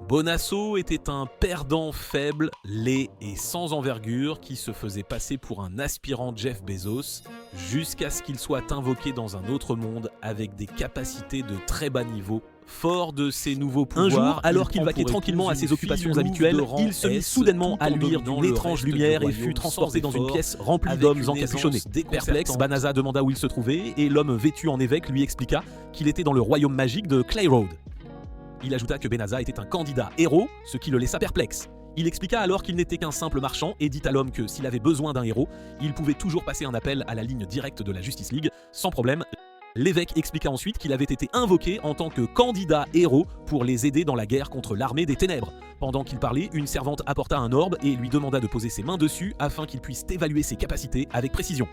Bonasso était un perdant faible, laid et sans envergure qui se faisait passer pour un aspirant Jeff Bezos jusqu'à ce qu'il soit invoqué dans un autre monde avec des capacités de très bas niveau. Fort de ses nouveaux pouvoirs, un jour, alors qu'il vaquait tranquillement à ses occupations habituelles, il se mit soudainement à luire d'une étrange lumière et fut transporté dans une pièce remplie d'hommes encapuchonnés. Perplexe, Banaza demanda où il se trouvait et l'homme vêtu en évêque lui expliqua qu'il était dans le royaume magique de Clayroad. Il ajouta que Benaza était un candidat héros, ce qui le laissa perplexe. Il expliqua alors qu'il n'était qu'un simple marchand et dit à l'homme que s'il avait besoin d'un héros, il pouvait toujours passer un appel à la ligne directe de la Justice League, sans problème. L'évêque expliqua ensuite qu'il avait été invoqué en tant que candidat héros pour les aider dans la guerre contre l'armée des ténèbres. Pendant qu'il parlait, une servante apporta un orbe et lui demanda de poser ses mains dessus afin qu'il puisse évaluer ses capacités avec précision.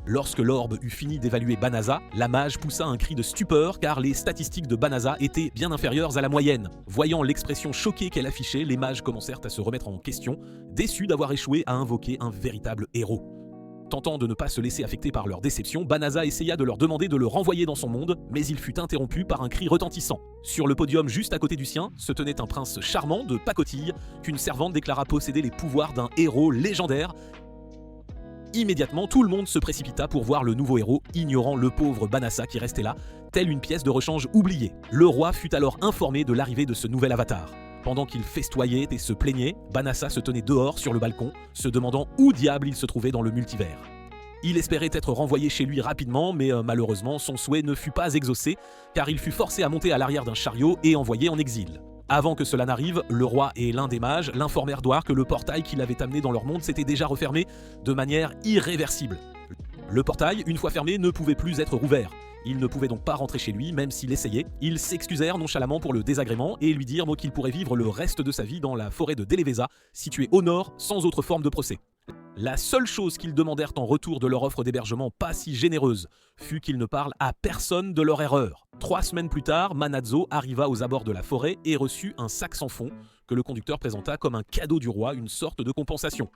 Lorsque l'orbe eut fini d'évaluer Banaza, la mage poussa un cri de stupeur car les statistiques de Banaza étaient bien inférieures à la moyenne. Voyant l'expression choquée qu'elle affichait, les mages commencèrent à se remettre en question, déçus d'avoir échoué à invoquer un véritable héros. Tentant de ne pas se laisser affecter par leur déception, Banaza essaya de leur demander de le renvoyer dans son monde, mais il fut interrompu par un cri retentissant. Sur le podium juste à côté du sien, se tenait un prince charmant de pacotille qu'une servante déclara posséder les pouvoirs d'un héros légendaire. Immédiatement, tout le monde se précipita pour voir le nouveau héros, ignorant le pauvre Banaza qui restait là, telle une pièce de rechange oubliée. Le roi fut alors informé de l'arrivée de ce nouvel avatar. Pendant qu'il festoyait et se plaignait, Banaza se tenait dehors sur le balcon, se demandant où diable il se trouvait dans le multivers. Il espérait être renvoyé chez lui rapidement, mais malheureusement, son souhait ne fut pas exaucé, car il fut forcé à monter à l'arrière d'un chariot et envoyé en exil. Avant que cela n'arrive, le roi et l'un des mages l'informèrent d'Oar que le portail qui l'avait amené dans leur monde s'était déjà refermé de manière irréversible. Le portail, une fois fermé, ne pouvait plus être rouvert. Il ne pouvait donc pas rentrer chez lui, même s'il essayait. Ils s'excusèrent nonchalamment pour le désagrément et lui dirent qu'il pourrait vivre le reste de sa vie dans la forêt de Delevesa, située au nord, sans autre forme de procès. La seule chose qu'ils demandèrent en retour de leur offre d'hébergement pas si généreuse fut qu'ils ne parlent à personne de leur erreur. 3 semaines plus tard, Manazzo arriva aux abords de la forêt et reçut un sac sans fond que le conducteur présenta comme un cadeau du roi, une sorte de compensation.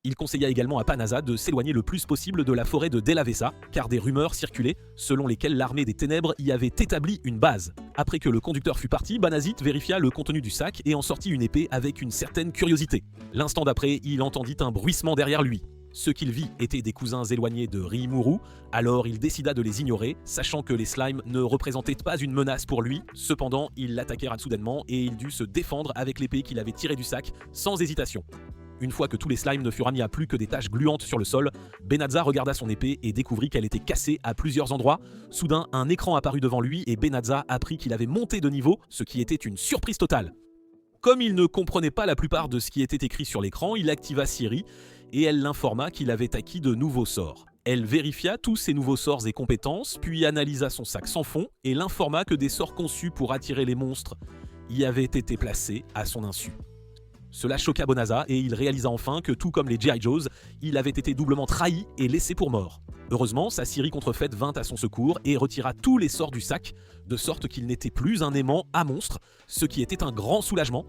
Il conseilla également à Banaza de s'éloigner le plus possible de la forêt de Delevesa, car des rumeurs circulaient selon lesquelles l'armée des ténèbres y avait établi une base. Après que le conducteur fut parti, Banazit vérifia le contenu du sac et en sortit une épée avec une certaine curiosité. L'instant d'après, il entendit un bruissement derrière lui. Ce qu'il vit étaient des cousins éloignés de Rimuru, alors il décida de les ignorer, sachant que les slimes ne représentaient pas une menace pour lui. Cependant, ils l'attaquèrent soudainement et il dut se défendre avec l'épée qu'il avait tirée du sac, sans hésitation. Une fois que tous les slimes ne furent mis à plus que des taches gluantes sur le sol, Banaza regarda son épée et découvrit qu'elle était cassée à plusieurs endroits. Soudain, un écran apparut devant lui et Banaza apprit qu'il avait monté de niveau, ce qui était une surprise totale. Comme il ne comprenait pas la plupart de ce qui était écrit sur l'écran, il activa Siri et elle l'informa qu'il avait acquis de nouveaux sorts. Elle vérifia tous ses nouveaux sorts et compétences, puis analysa son sac sans fond et l'informa que des sorts conçus pour attirer les monstres y avaient été placés à son insu. Cela choqua Banaza et il réalisa enfin que tout comme les G.I. Joes, il avait été doublement trahi et laissé pour mort. Heureusement, sa Siri contrefaite vint à son secours et retira tous les sorts du sac, de sorte qu'il n'était plus un aimant à monstre, ce qui était un grand soulagement.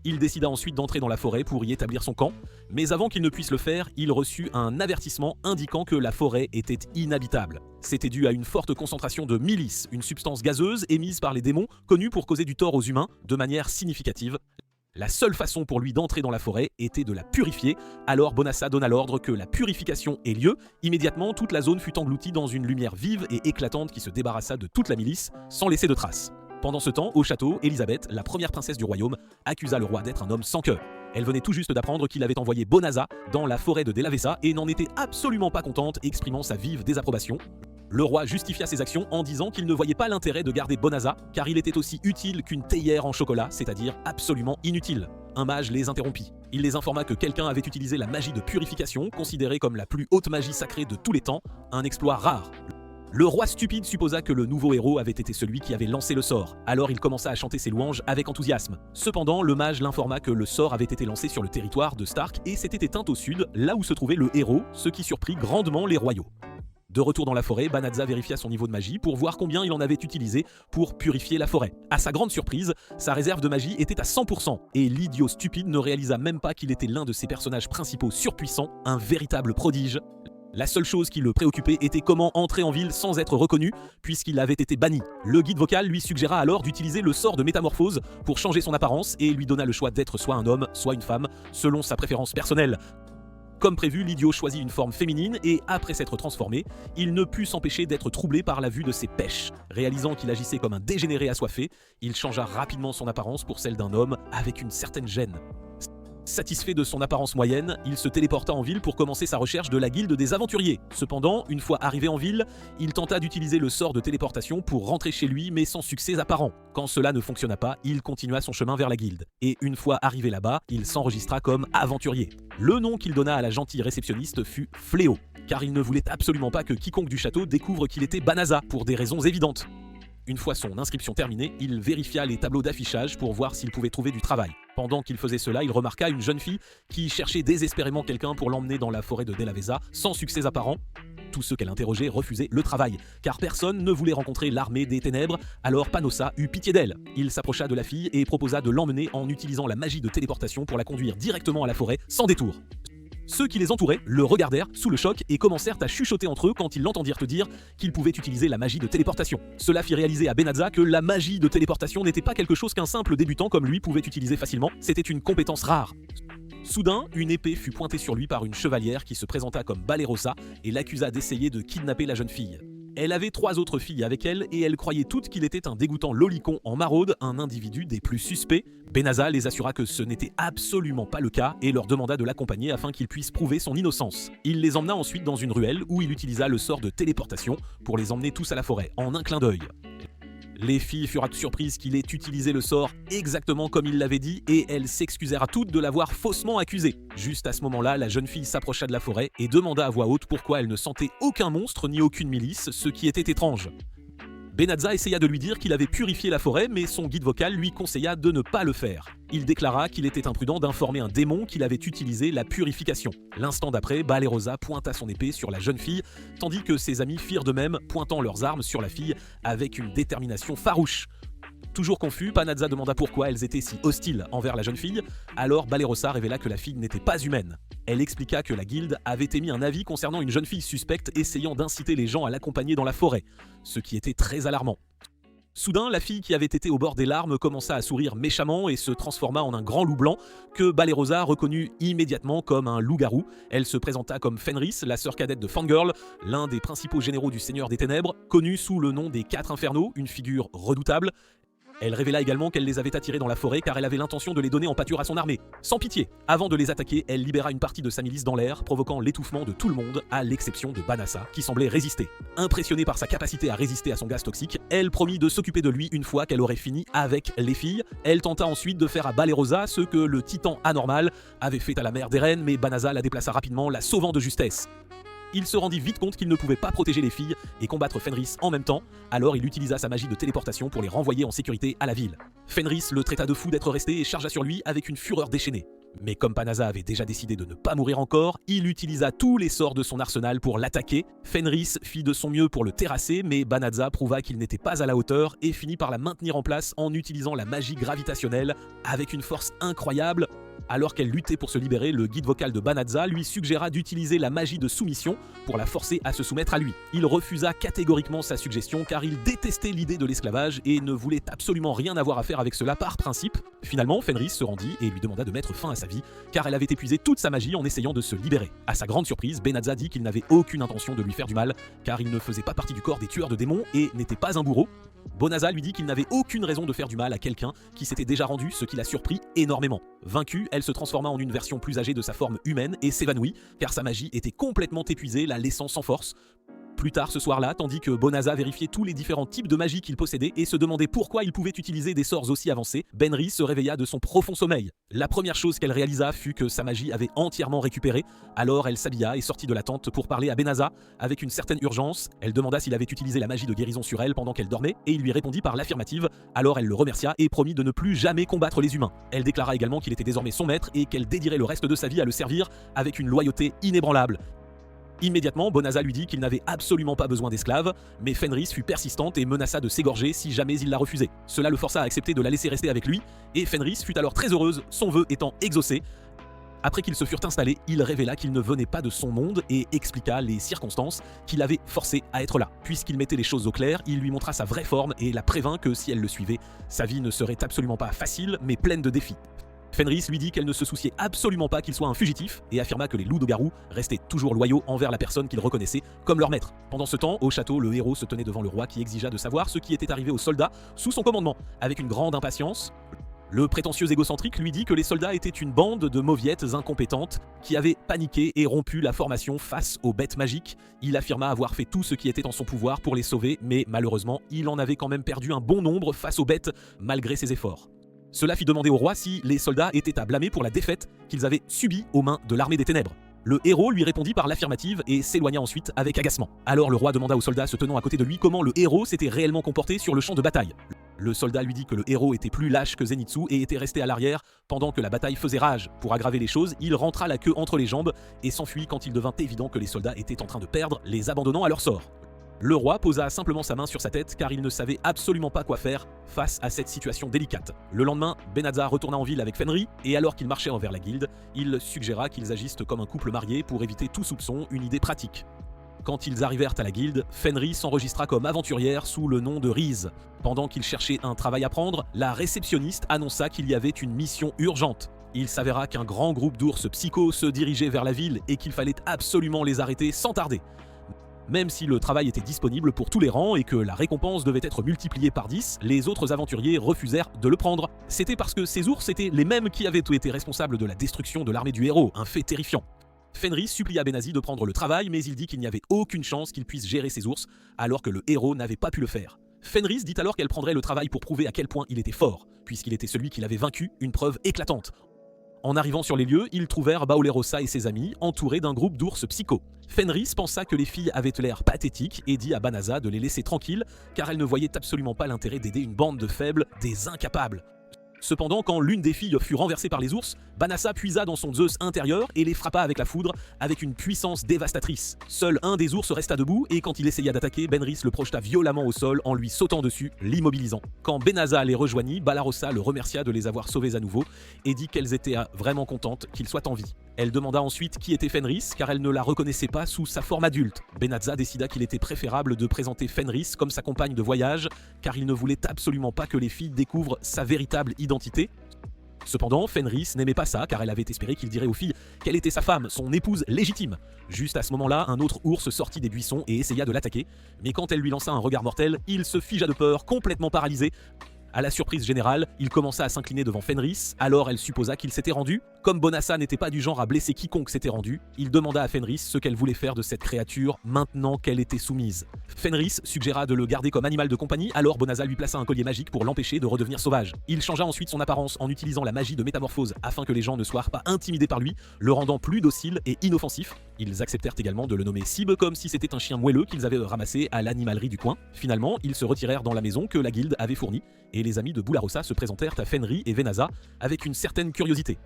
Il décida ensuite d'entrer dans la forêt pour y établir son camp, mais avant qu'il ne puisse le faire, il reçut un avertissement indiquant que la forêt était inhabitable. C'était dû à une forte concentration de milice, une substance gazeuse émise par les démons, connue pour causer du tort aux humains de manière significative. La seule façon pour lui d'entrer dans la forêt était de la purifier, alors Banaza donna l'ordre que la purification ait lieu. Immédiatement, toute la zone fut engloutie dans une lumière vive et éclatante qui se débarrassa de toute la milice, sans laisser de traces. Pendant ce temps, au château, Elisabeth, la première princesse du royaume, accusa le roi d'être un homme sans cœur. Elle venait tout juste d'apprendre qu'il avait envoyé Banaza dans la forêt de Delevesa et n'en était absolument pas contente, exprimant sa vive désapprobation. Le roi justifia ses actions en disant qu'il ne voyait pas l'intérêt de garder Banaza, car il était aussi utile qu'une théière en chocolat, c'est-à-dire absolument inutile. Un mage les interrompit. Il les informa que quelqu'un avait utilisé la magie de purification, considérée comme la plus haute magie sacrée de tous les temps, un exploit rare. Le roi stupide supposa que le nouveau héros avait été celui qui avait lancé le sort, alors il commença à chanter ses louanges avec enthousiasme. Cependant, le mage l'informa que le sort avait été lancé sur le territoire de Stark et s'était éteint au sud, là où se trouvait le héros, ce qui surprit grandement les royaux. De retour dans la forêt, Banaza vérifia son niveau de magie pour voir combien il en avait utilisé pour purifier la forêt. À sa grande surprise, sa réserve de magie était à 100%, et l'idiot stupide ne réalisa même pas qu'il était l'un de ses personnages principaux surpuissants, un véritable prodige. La seule chose qui le préoccupait était comment entrer en ville sans être reconnu, puisqu'il avait été banni. Le guide vocal lui suggéra alors d'utiliser le sort de métamorphose pour changer son apparence et lui donna le choix d'être soit un homme, soit une femme, selon sa préférence personnelle. Comme prévu, l'idiot choisit une forme féminine et, après s'être transformé, il ne put s'empêcher d'être troublé par la vue de ses pêches. Réalisant qu'il agissait comme un dégénéré assoiffé, il changea rapidement son apparence pour celle d'un homme avec une certaine gêne. Satisfait de son apparence moyenne, il se téléporta en ville pour commencer sa recherche de la guilde des aventuriers. Cependant, une fois arrivé en ville, il tenta d'utiliser le sort de téléportation pour rentrer chez lui, mais sans succès apparent. Quand cela ne fonctionna pas, il continua son chemin vers la guilde. Et une fois arrivé là-bas, il s'enregistra comme aventurier. Le nom qu'il donna à la gentille réceptionniste fut Fléau, car il ne voulait absolument pas que quiconque du château découvre qu'il était Banaza, pour des raisons évidentes. Une fois son inscription terminée, il vérifia les tableaux d'affichage pour voir s'il pouvait trouver du travail. Pendant qu'il faisait cela, il remarqua une jeune fille qui cherchait désespérément quelqu'un pour l'emmener dans la forêt de Delavesa, sans succès apparent. Tous ceux qu'elle interrogeait refusaient le travail, car personne ne voulait rencontrer l'armée des ténèbres, alors Panossa eut pitié d'elle. Il s'approcha de la fille et proposa de l'emmener en utilisant la magie de téléportation pour la conduire directement à la forêt, sans détour. Ceux qui les entouraient le regardèrent sous le choc et commencèrent à chuchoter entre eux quand ils l'entendirent dire qu'ils pouvaient utiliser la magie de téléportation. Cela fit réaliser à Benazza que la magie de téléportation n'était pas quelque chose qu'un simple débutant comme lui pouvait utiliser facilement, c'était une compétence rare. Soudain, une épée fut pointée sur lui par une chevalière qui se présenta comme Balerosa et l'accusa d'essayer de kidnapper la jeune fille. Elle avait 3 autres filles avec elle et elles croyaient toutes qu'il était un dégoûtant lolicon en maraude, un individu des plus suspects. Benazza les assura que ce n'était absolument pas le cas et leur demanda de l'accompagner afin qu'il puisse prouver son innocence. Il les emmena ensuite dans une ruelle où il utilisa le sort de téléportation pour les emmener tous à la forêt, en un clin d'œil. Les filles furent surprises qu'il ait utilisé le sort exactement comme il l'avait dit et elles s'excusèrent à toutes de l'avoir faussement accusé. Juste à ce moment-là, la jeune fille s'approcha de la forêt et demanda à voix haute pourquoi elle ne sentait aucun monstre ni aucune milice, ce qui était étrange. Benazza essaya de lui dire qu'il avait purifié la forêt, mais son guide vocal lui conseilla de ne pas le faire. Il déclara qu'il était imprudent d'informer un démon qu'il avait utilisé la purification. L'instant d'après, Balerosa pointa son épée sur la jeune fille, tandis que ses amis firent de même, pointant leurs armes sur la fille avec une détermination farouche. Toujours confus, Panazza demanda pourquoi elles étaient si hostiles envers la jeune fille, alors Balerosa révéla que la fille n'était pas humaine. Elle expliqua que la guilde avait émis un avis concernant une jeune fille suspecte essayant d'inciter les gens à l'accompagner dans la forêt, ce qui était très alarmant. Soudain, la fille qui avait été au bord des larmes commença à sourire méchamment et se transforma en un grand loup blanc que Balerosa reconnut immédiatement comme un loup-garou. Elle se présenta comme Fenris, la sœur cadette de Fangirl, l'un des principaux généraux du Seigneur des Ténèbres, connu sous le nom des 4 Infernaux, une figure redoutable. Elle révéla également qu'elle les avait attirés dans la forêt car elle avait l'intention de les donner en pâture à son armée. Sans pitié, avant de les attaquer, elle libéra une partie de sa milice dans l'air, provoquant l'étouffement de tout le monde, à l'exception de Banassa, qui semblait résister. Impressionnée par sa capacité à résister à son gaz toxique, elle promit de s'occuper de lui une fois qu'elle aurait fini avec les filles. Elle tenta ensuite de faire à Balerosa ce que le titan anormal avait fait à la mère d'Eren, mais Banassa la déplaça rapidement, la sauvant de justesse. Il se rendit vite compte qu'il ne pouvait pas protéger les filles et combattre Fenris en même temps, alors il utilisa sa magie de téléportation pour les renvoyer en sécurité à la ville. Fenris le traita de fou d'être resté et chargea sur lui avec une fureur déchaînée. Mais comme Panazza avait déjà décidé de ne pas mourir encore, il utilisa tous les sorts de son arsenal pour l'attaquer. Fenris fit de son mieux pour le terrasser, mais Banazza prouva qu'il n'était pas à la hauteur et finit par la maintenir en place en utilisant la magie gravitationnelle avec une force incroyable. Alors qu'elle luttait pour se libérer, le guide vocal de Banazza lui suggéra d'utiliser la magie de soumission pour la forcer à se soumettre à lui. Il refusa catégoriquement sa suggestion car il détestait l'idée de l'esclavage et ne voulait absolument rien avoir à faire avec cela par principe. Finalement, Fenris se rendit et lui demanda de mettre fin à sa vie car elle avait épuisé toute sa magie en essayant de se libérer. À sa grande surprise, Banazza dit qu'il n'avait aucune intention de lui faire du mal car il ne faisait pas partie du corps des tueurs de démons et n'était pas un bourreau. Bonazza lui dit qu'il n'avait aucune raison de faire du mal à quelqu'un qui s'était déjà rendu, ce qui l'a surpris énormément. Vaincue, elle se transforma en une version plus âgée de sa forme humaine et s'évanouit, car sa magie était complètement épuisée, la laissant sans force. Plus tard ce soir-là, tandis que Bonazza vérifiait tous les différents types de magie qu'il possédait et se demandait pourquoi il pouvait utiliser des sorts aussi avancés, Benri se réveilla de son profond sommeil. La première chose qu'elle réalisa fut que sa magie avait entièrement récupéré, alors elle s'habilla et sortit de la tente pour parler à Benazza avec une certaine urgence. Elle demanda s'il avait utilisé la magie de guérison sur elle pendant qu'elle dormait et il lui répondit par l'affirmative, alors elle le remercia et promit de ne plus jamais combattre les humains. Elle déclara également qu'il était désormais son maître et qu'elle dédierait le reste de sa vie à le servir avec une loyauté inébranlable. Immédiatement, Bonazza lui dit qu'il n'avait absolument pas besoin d'esclaves, mais Fenris fut persistante et menaça de s'égorger si jamais il la refusait. Cela le força à accepter de la laisser rester avec lui, et Fenris fut alors très heureuse, son vœu étant exaucé. Après qu'ils se furent installés, il révéla qu'il ne venait pas de son monde et expliqua les circonstances qui l'avaient forcé à être là. Puisqu'il mettait les choses au clair, il lui montra sa vraie forme et la prévint que si elle le suivait, sa vie ne serait absolument pas facile mais pleine de défis. Fenris lui dit qu'elle ne se souciait absolument pas qu'il soit un fugitif et affirma que les loups-garous restaient toujours loyaux envers la personne qu'ils reconnaissaient comme leur maître. Pendant ce temps, au château, le héros se tenait devant le roi qui exigea de savoir ce qui était arrivé aux soldats sous son commandement. Avec une grande impatience, le prétentieux égocentrique lui dit que les soldats étaient une bande de mauviettes incompétentes qui avaient paniqué et rompu la formation face aux bêtes magiques. Il affirma avoir fait tout ce qui était en son pouvoir pour les sauver, mais malheureusement, il en avait quand même perdu un bon nombre face aux bêtes malgré ses efforts. Cela fit demander au roi si les soldats étaient à blâmer pour la défaite qu'ils avaient subie aux mains de l'armée des ténèbres. Le héros lui répondit par l'affirmative et s'éloigna ensuite avec agacement. Alors le roi demanda aux soldats se tenant à côté de lui comment le héros s'était réellement comporté sur le champ de bataille. Le soldat lui dit que le héros était plus lâche que Zenitsu et était resté à l'arrière pendant que la bataille faisait rage. Pour aggraver les choses, il rentra la queue entre les jambes et s'enfuit quand il devint évident que les soldats étaient en train de perdre, les abandonnant à leur sort. Le roi posa simplement sa main sur sa tête car il ne savait absolument pas quoi faire face à cette situation délicate. Le lendemain, Benazza retourna en ville avec Fenris et alors qu'ils marchaient envers la guilde, il suggéra qu'ils agissent comme un couple marié pour éviter tout soupçon, une idée pratique. Quand ils arrivèrent à la guilde, Fenris s'enregistra comme aventurière sous le nom de Rize. Pendant qu'il cherchait un travail à prendre, la réceptionniste annonça qu'il y avait une mission urgente. Il s'avéra qu'un grand groupe d'ours psychos se dirigeait vers la ville et qu'il fallait absolument les arrêter sans tarder. Même si le travail était disponible pour tous les rangs et que la récompense devait être multipliée par 10, les autres aventuriers refusèrent de le prendre. C'était parce que ces ours étaient les mêmes qui avaient été responsables de la destruction de l'armée du héros, un fait terrifiant. Fenris supplia Benazzi de prendre le travail, mais il dit qu'il n'y avait aucune chance qu'il puisse gérer ces ours, alors que le héros n'avait pas pu le faire. Fenris dit alors qu'elle prendrait le travail pour prouver à quel point il était fort, puisqu'il était celui qui l'avait vaincu, une preuve éclatante. En arrivant sur les lieux, ils trouvèrent Baolerosa et ses amis entourés d'un groupe d'ours psychos. Fenris pensa que les filles avaient l'air pathétiques et dit à Banazza de les laisser tranquilles car elle ne voyait absolument pas l'intérêt d'aider une bande de faibles, des incapables. Cependant, quand l'une des filles fut renversée par les ours, Banazza puisa dans son Zeus intérieur et les frappa avec la foudre avec une puissance dévastatrice. Seul un des ours resta debout et quand il essaya d'attaquer, Benris le projeta violemment au sol en lui sautant dessus, l'immobilisant. Quand Benazza les rejoignit, Ballarossa le remercia de les avoir sauvés à nouveau et dit qu'elles étaient vraiment contentes qu'il soit en vie. Elle demanda ensuite qui était Fenris car elle ne la reconnaissait pas sous sa forme adulte. Benazza décida qu'il était préférable de présenter Fenris comme sa compagne de voyage car il ne voulait absolument pas que les filles découvrent sa véritable identité. Cependant, Fenris n'aimait pas ça car elle avait espéré qu'il dirait aux filles qu'elle était sa femme, son épouse légitime. Juste à ce moment-là, un autre ours sortit des buissons et essaya de l'attaquer, mais quand elle lui lança un regard mortel, il se figea de peur, complètement paralysé. À la surprise générale, il commença à s'incliner devant Fenris, alors elle supposa qu'il s'était rendu. Comme Bonassa n'était pas du genre à blesser quiconque s'était rendu, il demanda à Fenris ce qu'elle voulait faire de cette créature maintenant qu'elle était soumise. Fenris suggéra de le garder comme animal de compagnie, alors Bonassa lui plaça un collier magique pour l'empêcher de redevenir sauvage. Il changea ensuite son apparence en utilisant la magie de métamorphose afin que les gens ne soient pas intimidés par lui, le rendant plus docile et inoffensif. Ils acceptèrent également de le nommer Sib comme si c'était un chien moelleux qu'ils avaient ramassé à l'animalerie du coin. Finalement, ils se retirèrent dans la maison que la guilde avait fournie et les amis de Ballarossa se présentèrent à Fenris et Venazza avec une certaine curiosité.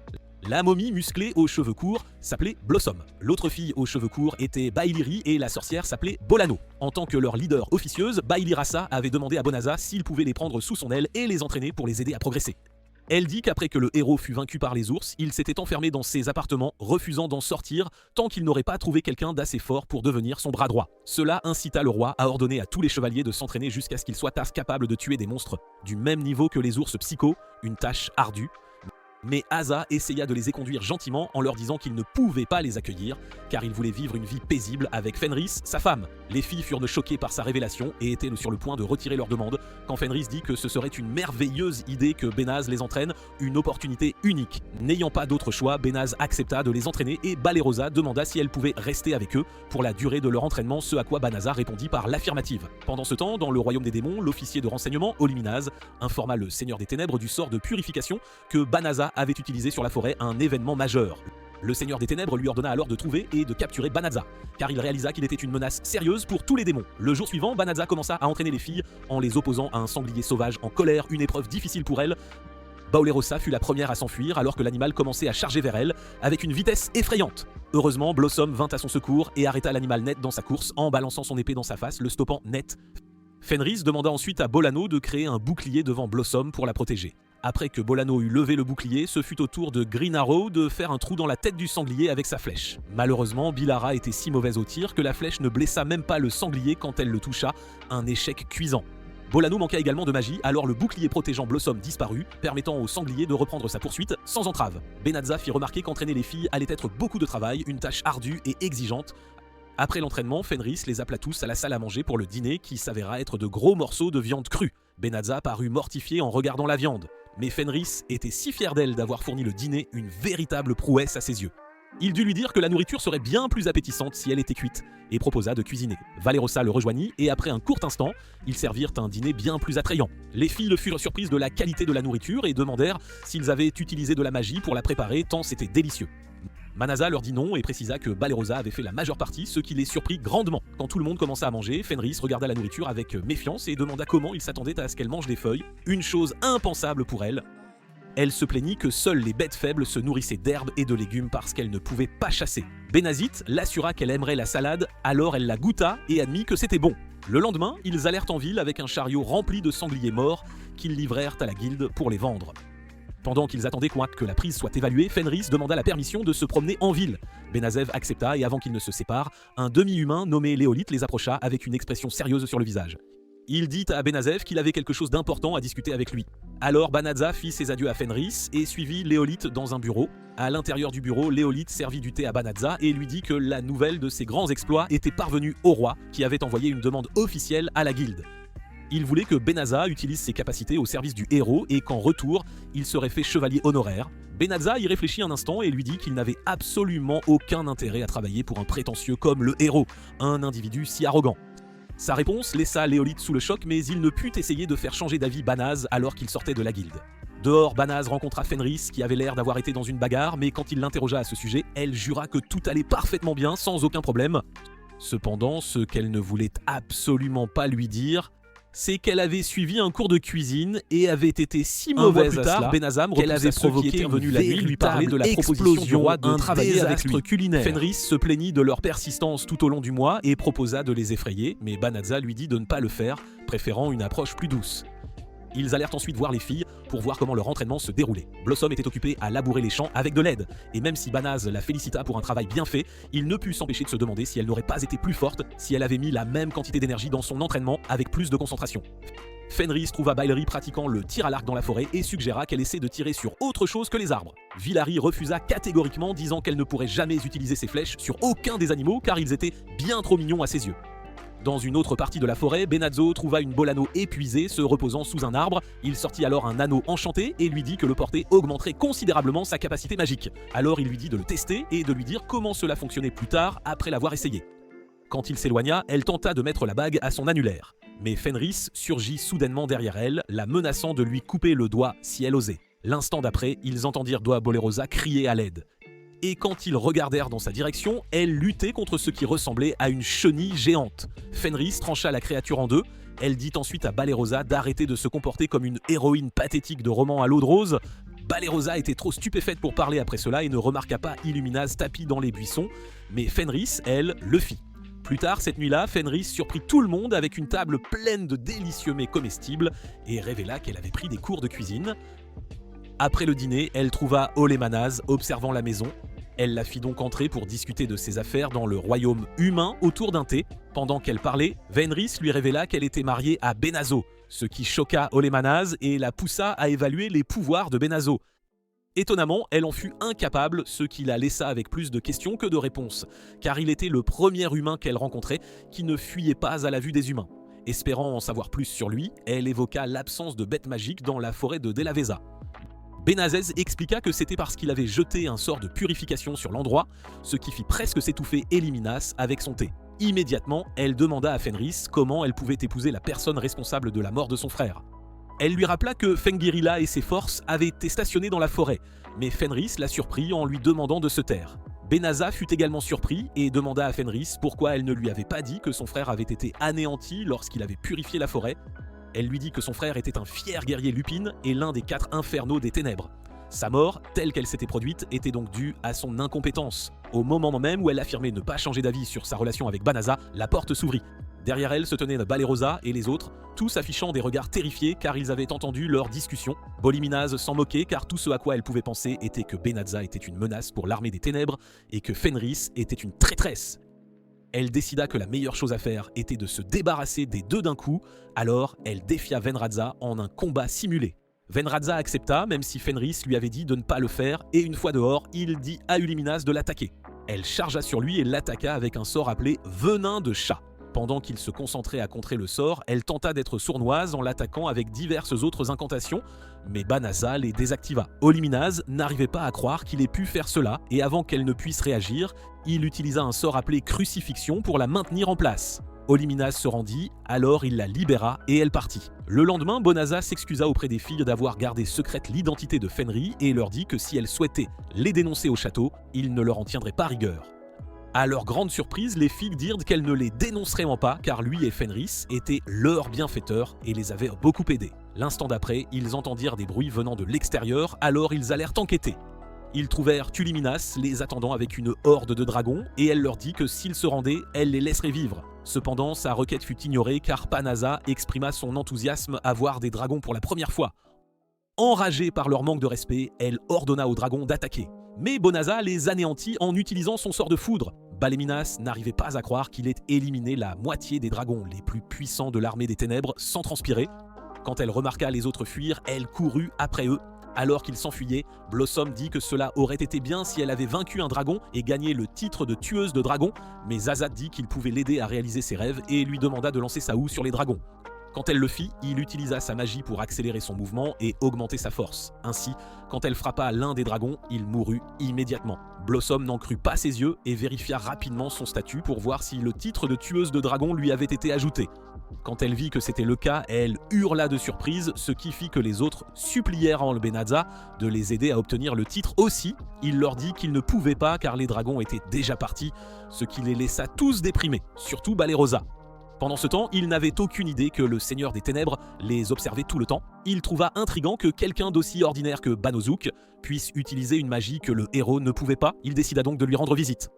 La momie musclée aux cheveux courts s'appelait Blossom. L'autre fille aux cheveux courts était Bailiri et la sorcière s'appelait Bolano. En tant que leur leader officieuse, Bailirassa avait demandé à Bonazza s'il pouvait les prendre sous son aile et les entraîner pour les aider à progresser. Elle dit qu'après que le héros fut vaincu par les ours, il s'était enfermé dans ses appartements, refusant d'en sortir tant qu'il n'aurait pas trouvé quelqu'un d'assez fort pour devenir son bras droit. Cela incita le roi à ordonner à tous les chevaliers de s'entraîner jusqu'à ce qu'ils soient capables de tuer des monstres du même niveau que les ours psychos, une tâche ardue. Mais Asa essaya de les éconduire gentiment en leur disant qu'il ne pouvait pas les accueillir car il voulait vivre une vie paisible avec Fenris, sa femme. Les filles furent choquées par sa révélation et étaient sur le point de retirer leur demande quand Fenris dit que ce serait une merveilleuse idée que Benaz les entraîne, une opportunité unique. N'ayant pas d'autre choix, Benaz accepta de les entraîner et Ballarossa demanda si elle pouvait rester avec eux pour la durée de leur entraînement, ce à quoi Banazza répondit par l'affirmative. Pendant ce temps, dans le royaume des démons, l'officier de renseignement, Oliminaz, informa le seigneur des ténèbres du sort de purification que Banazza avait utilisé sur la forêt un événement majeur. Le seigneur des ténèbres lui ordonna alors de trouver et de capturer Banazza, car il réalisa qu'il était une menace sérieuse pour tous les démons. Le jour suivant, Banazza commença à entraîner les filles en les opposant à un sanglier sauvage en colère, une épreuve difficile pour elle. Baolerossa fut la première à s'enfuir alors que l'animal commençait à charger vers elle avec une vitesse effrayante. Heureusement, Blossom vint à son secours et arrêta l'animal net dans sa course en balançant son épée dans sa face, le stoppant net. Fenris demanda ensuite à Bolano de créer un bouclier devant Blossom pour la protéger. Après que Bolano eut levé le bouclier, ce fut au tour de Green Arrow de faire un trou dans la tête du sanglier avec sa flèche. Malheureusement, Bilara était si mauvaise au tir que la flèche ne blessa même pas le sanglier quand elle le toucha, un échec cuisant. Bolano manqua également de magie, alors le bouclier protégeant Blossom disparut, permettant au sanglier de reprendre sa poursuite sans entrave. Benazza fit remarquer qu'entraîner les filles allait être beaucoup de travail, une tâche ardue et exigeante. Après l'entraînement, Fenris les appela tous à la salle à manger pour le dîner qui s'avéra être de gros morceaux de viande crue. Benazza parut mortifié en regardant la viande. Mais Fenris était si fier d'elle d'avoir fourni le dîner, une véritable prouesse à ses yeux. Il dut lui dire que la nourriture serait bien plus appétissante si elle était cuite, et proposa de cuisiner. Valerosa le rejoignit, et après un court instant, ils servirent un dîner bien plus attrayant. Les filles furent surprises de la qualité de la nourriture et demandèrent s'ils avaient utilisé de la magie pour la préparer, tant c'était délicieux. Manasa leur dit non et précisa que Valerosa avait fait la majeure partie, ce qui les surprit grandement. Quand tout le monde commença à manger, Fenris regarda la nourriture avec méfiance et demanda comment il s'attendait à ce qu'elle mange des feuilles, une chose impensable pour elle. Elle se plaignit que seules les bêtes faibles se nourrissaient d'herbes et de légumes parce qu'elles ne pouvaient pas chasser. Benazit l'assura qu'elle aimerait la salade, alors elle la goûta et admit que c'était bon. Le lendemain, ils allèrent en ville avec un chariot rempli de sangliers morts qu'ils livrèrent à la guilde pour les vendre. Pendant qu'ils attendaient que la prise soit évaluée, Fenris demanda la permission de se promener en ville. Benazev accepta et avant qu'ils ne se séparent, un demi-humain nommé Léolith les approcha avec une expression sérieuse sur le visage. Il dit à Benazev qu'il avait quelque chose d'important à discuter avec lui. Alors Banazza fit ses adieux à Fenris et suivit Léolith dans un bureau. À l'intérieur du bureau, Léolith servit du thé à Banazza et lui dit que la nouvelle de ses grands exploits était parvenue au roi, qui avait envoyé une demande officielle à la guilde. Il voulait que Benazza utilise ses capacités au service du héros et qu'en retour, il serait fait chevalier honoraire. Benazza y réfléchit un instant et lui dit qu'il n'avait absolument aucun intérêt à travailler pour un prétentieux comme le héros, un individu si arrogant. Sa réponse laissa Léolith sous le choc, mais il ne put essayer de faire changer d'avis Banaz alors qu'il sortait de la guilde. Dehors, Banaz rencontra Fenris qui avait l'air d'avoir été dans une bagarre, mais quand il l'interrogea à ce sujet, elle jura que tout allait parfaitement bien, sans aucun problème. Cependant, ce qu'elle ne voulait absolument pas lui dire, c'est qu'elle avait suivi un cours de cuisine et avait été si mauvaise à cela, Benazam qu'elle avait provoqué venu la nuit lui parler de la proposition du roi de travailler avec lui. Culinaire. Fenris se plaignit de leur persistance tout au long du mois et proposa de les effrayer, mais Banazza lui dit de ne pas le faire, préférant une approche plus douce. Ils allèrent ensuite voir les filles pour voir comment leur entraînement se déroulait. Blossom était occupée à labourer les champs avec de l'aide, et même si Banaz la félicita pour un travail bien fait, il ne put s'empêcher de se demander si elle n'aurait pas été plus forte si elle avait mis la même quantité d'énergie dans son entraînement avec plus de concentration. Fenris trouva Bailey pratiquant le tir à l'arc dans la forêt et suggéra qu'elle essaie de tirer sur autre chose que les arbres. Villari refusa catégoriquement, disant qu'elle ne pourrait jamais utiliser ses flèches sur aucun des animaux car ils étaient bien trop mignons à ses yeux. Dans une autre partie de la forêt, Benazzo trouva une Bolano épuisée se reposant sous un arbre. Il sortit alors un anneau enchanté et lui dit que le porter augmenterait considérablement sa capacité magique. Alors il lui dit de le tester et de lui dire comment cela fonctionnait plus tard après l'avoir essayé. Quand il s'éloigna, elle tenta de mettre la bague à son annulaire. Mais Fenris surgit soudainement derrière elle, la menaçant de lui couper le doigt si elle osait. L'instant d'après, ils entendirent Doa Bolerosa crier à l'aide. Et quand ils regardèrent dans sa direction, elle luttait contre ce qui ressemblait à une chenille géante. Fenris trancha la créature en deux. Elle dit ensuite à Balerosa d'arrêter de se comporter comme une héroïne pathétique de roman à l'eau de rose. Balerosa était trop stupéfaite pour parler après cela et ne remarqua pas Illuminaz tapis dans les buissons, mais Fenris, elle, le fit. Plus tard cette nuit-là, Fenris surprit tout le monde avec une table pleine de délicieux mets comestibles et révéla qu'elle avait pris des cours de cuisine. Après le dîner, elle trouva Olemanaz observant la maison. Elle la fit donc entrer pour discuter de ses affaires dans le royaume humain autour d'un thé. Pendant qu'elle parlait, Fenris lui révéla qu'elle était mariée à Benazzo, ce qui choqua Olemanaz et la poussa à évaluer les pouvoirs de Benazzo. Étonnamment, elle en fut incapable, ce qui la laissa avec plus de questions que de réponses, car il était le premier humain qu'elle rencontrait qui ne fuyait pas à la vue des humains. Espérant en savoir plus sur lui, elle évoqua l'absence de bêtes magiques dans la forêt de Delaveza. Benazez expliqua que c'était parce qu'il avait jeté un sort de purification sur l'endroit, ce qui fit presque s'étouffer Eliminas avec son thé. Immédiatement, elle demanda à Fenris comment elle pouvait épouser la personne responsable de la mort de son frère. Elle lui rappela que Fengirila et ses forces avaient été stationnés dans la forêt, mais Fenris la surprit en lui demandant de se taire. Benazza fut également surpris et demanda à Fenris pourquoi elle ne lui avait pas dit que son frère avait été anéanti lorsqu'il avait purifié la forêt. Elle lui dit que son frère était un fier guerrier lupine et l'un des 4 infernaux des ténèbres. Sa mort, telle qu'elle s'était produite, était donc due à son incompétence. Au moment même où elle affirmait ne pas changer d'avis sur sa relation avec Banazza, la porte s'ouvrit. Derrière elle se tenaient Balerosa et les autres, tous affichant des regards terrifiés car ils avaient entendu leur discussion. Boliminaz s'en moquait car tout ce à quoi elle pouvait penser était que Benazza était une menace pour l'armée des ténèbres et que Fenris était une traîtresse. Elle décida que la meilleure chose à faire était de se débarrasser des deux d'un coup, alors elle défia Venradza en un combat simulé. Venradza accepta, même si Fenris lui avait dit de ne pas le faire, et une fois dehors, il dit à Uliminaz de l'attaquer. Elle chargea sur lui et l'attaqua avec un sort appelé « Venin de chat ». Pendant qu'il se concentrait à contrer le sort, elle tenta d'être sournoise en l'attaquant avec diverses autres incantations, mais Banazza les désactiva. Oliminaz n'arrivait pas à croire qu'il ait pu faire cela, et avant qu'elle ne puisse réagir, il utilisa un sort appelé Crucifixion pour la maintenir en place. Oliminaz se rendit, alors il la libéra et elle partit. Le lendemain, Bonazza s'excusa auprès des filles d'avoir gardé secrète l'identité de Fenris et leur dit que si elles souhaitaient les dénoncer au château, il ne leur en tiendrait pas rigueur. À leur grande surprise, les filles dirent qu'elles ne les dénonceraient pas car lui et Fenris étaient leurs bienfaiteurs et les avaient beaucoup aidés. L'instant d'après, ils entendirent des bruits venant de l'extérieur, alors ils allèrent enquêter. Ils trouvèrent Tuliminas les attendant avec une horde de dragons et elle leur dit que s'ils se rendaient, elle les laisserait vivre. Cependant, sa requête fut ignorée car Panazza exprima son enthousiasme à voir des dragons pour la première fois. Enragée par leur manque de respect, elle ordonna aux dragons d'attaquer. Mais Bonazza les anéantit en utilisant son sort de foudre. Baleminas n'arrivait pas à croire qu'il ait éliminé la moitié des dragons les plus puissants de l'armée des ténèbres sans transpirer. Quand elle remarqua les autres fuir, elle courut après eux. Alors qu'ils s'enfuyaient, Blossom dit que cela aurait été bien si elle avait vaincu un dragon et gagné le titre de tueuse de dragons, mais Azad dit qu'il pouvait l'aider à réaliser ses rêves et lui demanda de lancer sa houe sur les dragons. Quand elle le fit, il utilisa sa magie pour accélérer son mouvement et augmenter sa force. Ainsi, quand elle frappa l'un des dragons, il mourut immédiatement. Blossom n'en crut pas ses yeux et vérifia rapidement son statut pour voir si le titre de tueuse de dragons lui avait été ajouté. Quand elle vit que c'était le cas, elle hurla de surprise, ce qui fit que les autres supplièrent Benazza de les aider à obtenir le titre aussi. Il leur dit qu'ils ne pouvaient pas car les dragons étaient déjà partis, ce qui les laissa tous déprimés, surtout Balerosa. Pendant ce temps, il n'avait aucune idée que le Seigneur des Ténèbres les observait tout le temps. Il trouva intriguant que quelqu'un d'aussi ordinaire que Banozouk puisse utiliser une magie que le héros ne pouvait pas. Il décida donc de lui rendre visite.